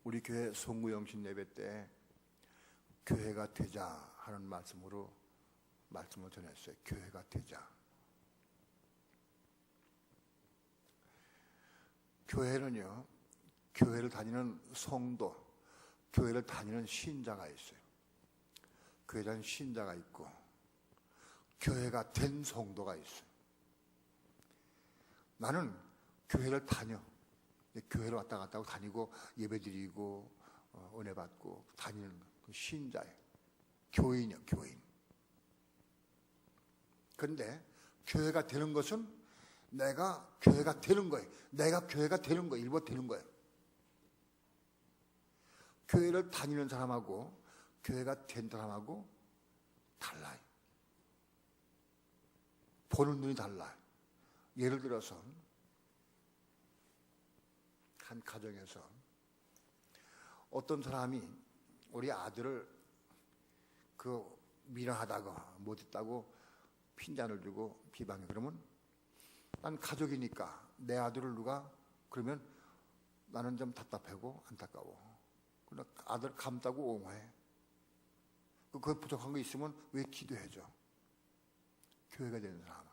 우리 교회 송구영신 예배 때 교회가 되자 하는 말씀으로 말씀을 전했어요. 교회가 되자. 교회는요, 교회를 다니는 성도, 교회를 다니는 신자가 있어요. 교회에 다니는 신자가 있고 교회가 된 성도가 있어요. 나는 교회를 다녀. 교회를 왔다 갔다 하고 다니고 예배드리고 은혜 받고 다니는 그 신자예요. 교인이요, 교인. 그런데 교회가 되는 것은 내가 교회가 되는 거예요. 내가 교회가 되는 거예요. 일부 되는 거예요. 교회를 다니는 사람하고 교회가 된 사람하고 달라요. 보는 눈이 달라요. 예를 들어서 한 가정에서 어떤 사람이 우리 아들을 미련하다고 못했다고 핀잔을 주고 비방해. 그러면 난 가족이니까 내 아들을 누가 그러면 나는 좀 답답하고 안타까워. 그러나 아들 감다고 옹호해. 그 부족한 거 있으면 왜 기도해줘? 교회가 되는 사람.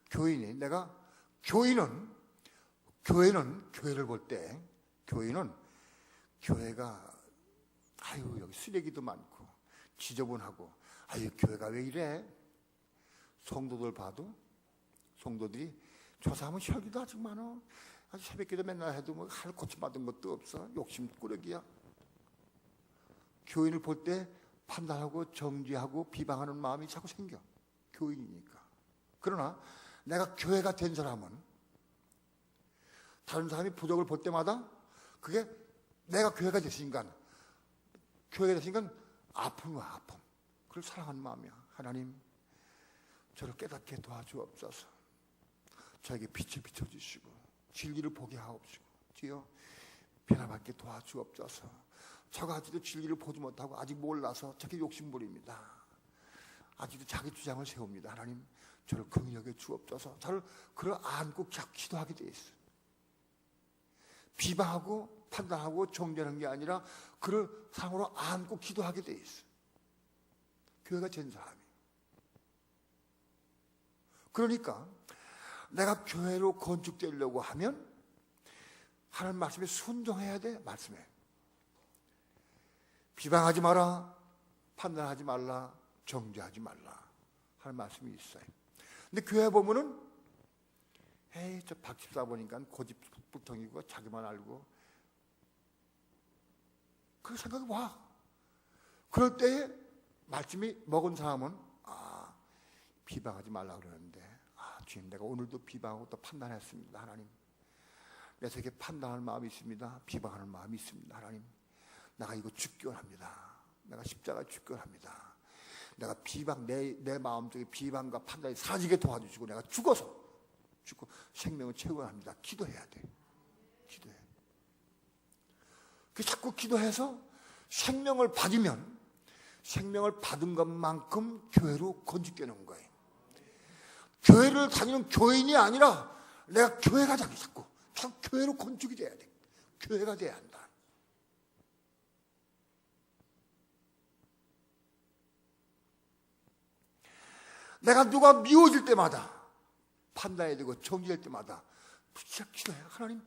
교인이 내가 교회를 볼 때 교회는 교회가 여기 쓰레기도 많고 지저분하고 교회가 왜 이래? 성도들 봐도 성도들이 저 사람은 혈기도 아직 많아. 아주 새벽기도 맨날 해도 뭐 할 고침받은 것도 없어. 욕심꾸러기야. 교인을 볼 때 판단하고 정죄하고 비방하는 마음이 자꾸 생겨. 교인이니까. 그러나 내가 교회가 된 사람은 다른 사람이 부족을 볼 때마다 그게 내가 교회가 됐으니까 아픔이야, 아픔. 그걸 사랑하는 마음이야. 하나님, 저를 깨닫게 도와주옵소서. 저에게 빛을 비춰주시고 진리를 보게 하옵시고 주여 변화받게 도와주옵소서. 저가 아직도 진리를 보지 못하고 아직 몰라서 저게 욕심부립니다. 아직도 자기 주장을 세웁니다. 하나님, 저를 긍휼히 여겨 주옵소서. 저를 그를 안고 기도하게 돼 있어요. 비방하고 판단하고 정죄하는 게 아니라 그를 상으로 안고 기도하게 돼 있어요. 교회가 된 사람이. 그러니까 내가 교회로 건축되려고 하면 하나님 말씀에 순종해야 돼. 말씀에 비방하지 마라, 판단하지 말라, 정죄하지 말라 하는 말씀이 있어요. 근데 교회 보면은 에이 저 박집사 보니까 고집불통이고 자기만 알고 그 생각이 와. 그럴 때에 말씀이 먹은 사람은 비방하지 말라 그러는데 주님, 내가 오늘도 비방하고 또 판단했습니다. 하나님, 내 속에 판단하는 마음이 있습니다. 비방하는 마음이 있습니다. 하나님, 내가 이거 죽견합니다. 내가 십자가 죽견합니다. 내가 내 마음속에 비방과 판단이 사라지게 도와주시고 내가 죽고 생명을 채워합니다. 기도해야 돼. 기도해. 그 자꾸 기도해서 생명을 받으면 생명을 받은 것만큼 교회로 건축해 놓은 거예요. 교회를 다니는 교인이 아니라 내가 교회가 자꾸 교회로 건축이 돼야 돼. 교회가 돼야 한다. 내가 누가 미워질 때마다 판단해야 되고 정죄할 때마다 기도해. 하나님,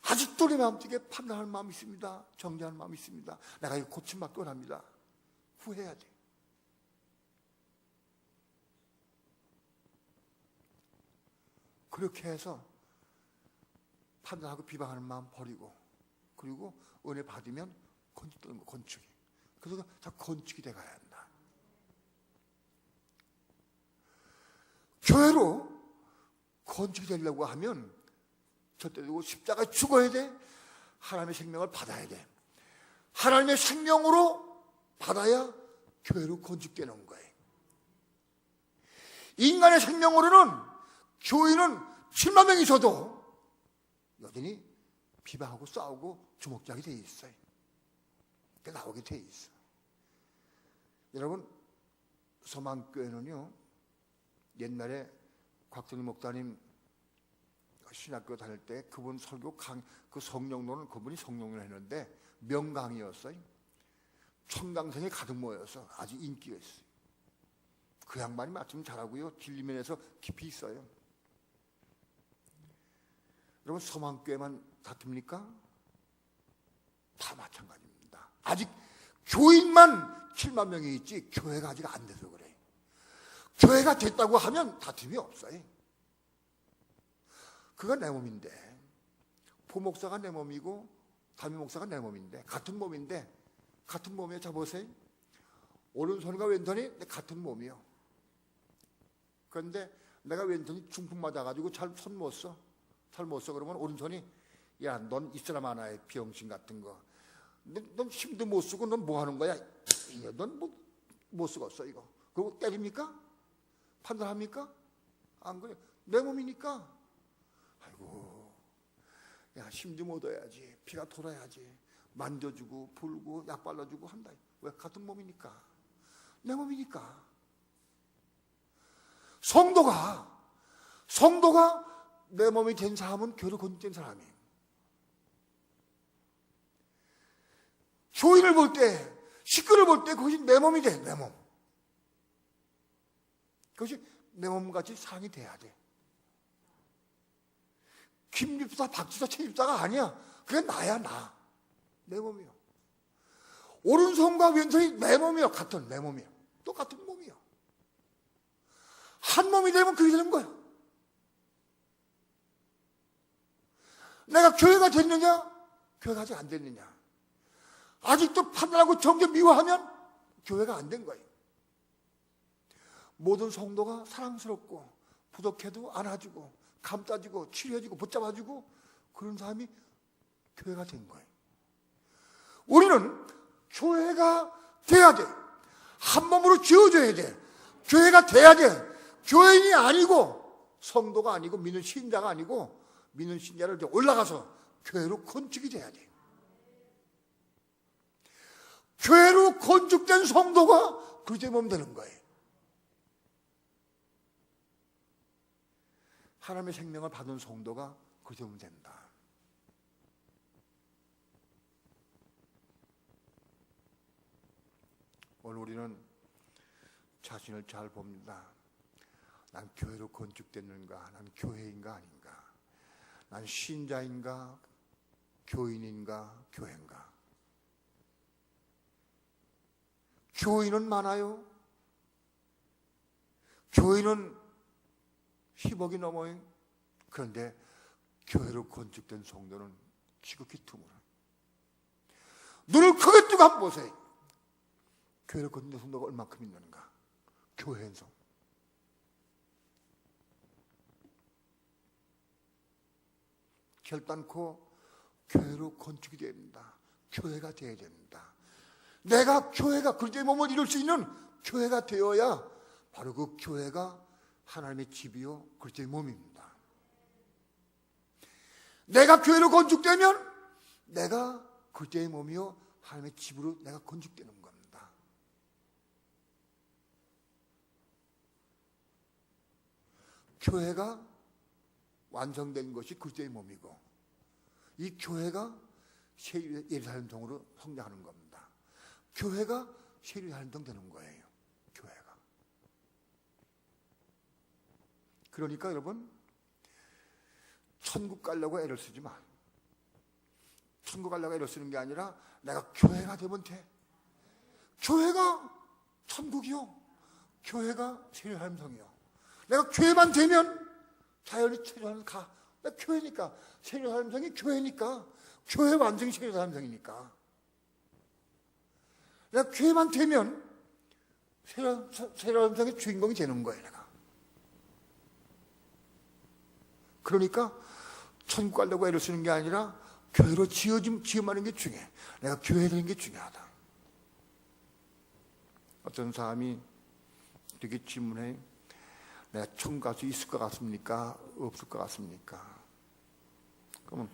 아직도 내 마음속에 판단하는 마음이 있습니다. 정죄하는 마음이 있습니다. 내가 이거 고침받기 원합니다. 후회해야 돼. 그렇게 해서 판단하고 비방하는 마음 버리고 그리고 은혜 받으면 건축되는 거, 건축이. 그래서 다 건축이 돼가야 한다. 교회로 건축이 되려고 하면 절대 두고 십자가에 죽어야 돼. 하나님의 생명을 받아야 돼. 하나님의 생명으로 받아야 교회로 건축되는 거예요. 인간의 생명으로는 교인은 7만 명이 있어도 여전히 비방하고 싸우고 주먹잡이 돼 있어요. 나오게 돼 있어. 여러분, 서만교회는요, 옛날에 곽정희 목사님 신학교 다닐 때 그분 설교 그 성령론은 그분이 성령론을 했는데 명강이었어요. 청강생이 가득 모여서 아주 인기가 있어요. 그 양반이 말씀 잘하고요, 진리면에서 깊이 있어요. 여러분, 서만교회만 다툽니까? 다 마찬가지입니다. 아직 교인만 7만 명이 있지 교회가 아직 안 돼서 그래. 교회가 됐다고 하면 다툼이 없어요. 그가 내 몸인데, 부목사가 내 몸이고 담임목사가 내 몸인데, 같은 몸인데, 같은 몸에 잡으세요. 오른손과 왼손이 같은 몸이요. 그런데 내가 왼손이 중풍 맞아가지고 잘 손 못 써. 잘 못 써. 그러면 오른손이, 야, 넌 이슬람 하나의 병신 같은 거. 넌 힘도 못 쓰고 넌 뭐 하는 거야? 넌 뭐 못 쓰겠어, 이거. 그리고 때립니까? 판단합니까? 안 그래. 내 몸이니까. 아이고, 야, 힘 좀 얻어야지. 피가 돌아야지. 만져주고, 불고, 약 발라주고 한다. 왜? 같은 몸이니까. 내 몸이니까. 성도가 내 몸이 된 사람은 교회로 건축된 사람이에요. 교인을 볼 때, 식구를 볼 때 그것이 내 몸이 돼, 내 몸. 그것이 내 몸같이 사랑이 돼야 돼. 김집사, 박집사, 최집사가 아니야. 그게 나야, 나. 내 몸이요. 오른손과 왼손이 내 몸이요. 같은 내 몸이요. 똑같은 몸이요. 한 몸이 되면 그게 되는 거예요. 내가 교회가 됐느냐? 교회가 아직 안 됐느냐? 아직도 판단하고 점점 미워하면 교회가 안 된 거예요. 모든 성도가 사랑스럽고 부족해도 안아주고 감싸주고 치료해주고 붙잡아주고 그런 사람이 교회가 된 거예요. 우리는 교회가 돼야 돼. 한 몸으로 지어줘야 돼. 교회가 돼야 돼. 교인이 아니고 성도가 아니고 믿는 신자가 아니고 믿는 신자를 올라가서 교회로 건축이 돼야 돼. 교회로 건축된 성도가 그리스도의 몸 되는 거예요. 하나님의 생명을 받은 성도가 그리스도의 몸 된다. 오늘 우리는 자신을 잘 봅니다. 난 교회로 건축됐는가? 난 교회인가 아닌가? 난 신자인가? 교인인가? 교회인가? 교인은 많아요. 교인은 10억이 넘어요. 그런데 교회로 건축된 성도는 지극히 드물어. 눈을 크게 뜨고 한번 보세요. 교회로 건축된 성도가 얼마큼 있는가? 교회인 성. 결단코 교회로 건축이 됩니다. 교회가 되어야 됩니다. 내가 교회가 그리스도의 몸을 이룰 수 있는 교회가 되어야 바로 그 교회가 하나님의 집이요 그리스도의 몸입니다. 내가 교회로 건축되면 내가 그리스도의 몸이요 하나님의 집으로 내가 건축되는 겁니다. 교회가 완성된 것이 그리스도의 몸이고 이 교회가 새 예루살렘 성으로 성장하는 겁니다. 교회가 새 예루살렘 성 되는 거예요. 교회가. 그러니까 여러분 천국 가려고 애를 쓰지 마. 천국 가려고 애를 쓰는 게 아니라 내가 교회가 되면 돼. 교회가 천국이요. 교회가 새 예루살렘 성이요. 내가 교회만 되면 자연히 최소한 가. 교회니까 세례사람 성이 교회니까 교회 완전히 세례사람 성이니까 내가 교회만 되면 세례사람 성의 주인공이 되는 거예요. 내가. 그러니까 천국 가려고 애를 쓰는 게 아니라 교회로 지음하는 게 중요해. 내가 교회 되는 게 중요하다. 어떤 사람이 이렇게 질문해. 내가 천국 갈 수 있을 것 같습니까? 없을 것 같습니까? 그러면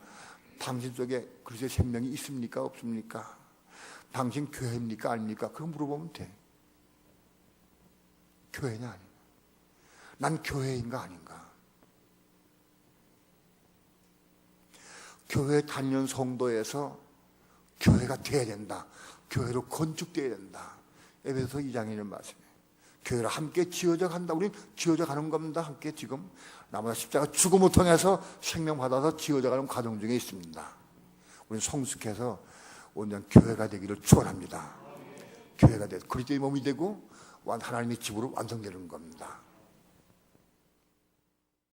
당신 속에 그리스도의 생명이 있습니까? 없습니까? 당신 교회입니까? 아닙니까? 그거 물어보면 돼. 교회냐 아닌가? 난 교회인가 아닌가? 교회 다니는 성도에서 교회가 돼야 된다. 교회로 건축돼야 된다. 에베소서 2장에 있는 말씀이에요. 교회를 함께 지어져 간다. 우리는 지어져 가는 겁니다. 함께 지금 나무나 십자가 죽음을 통해서 생명 받아서 지어져 가는 과정 중에 있습니다. 우리는 성숙해서 온전 교회가 되기를 축원합니다. 교회가 돼 그리스도의 몸이 되고 하나님의 집으로 완성되는 겁니다.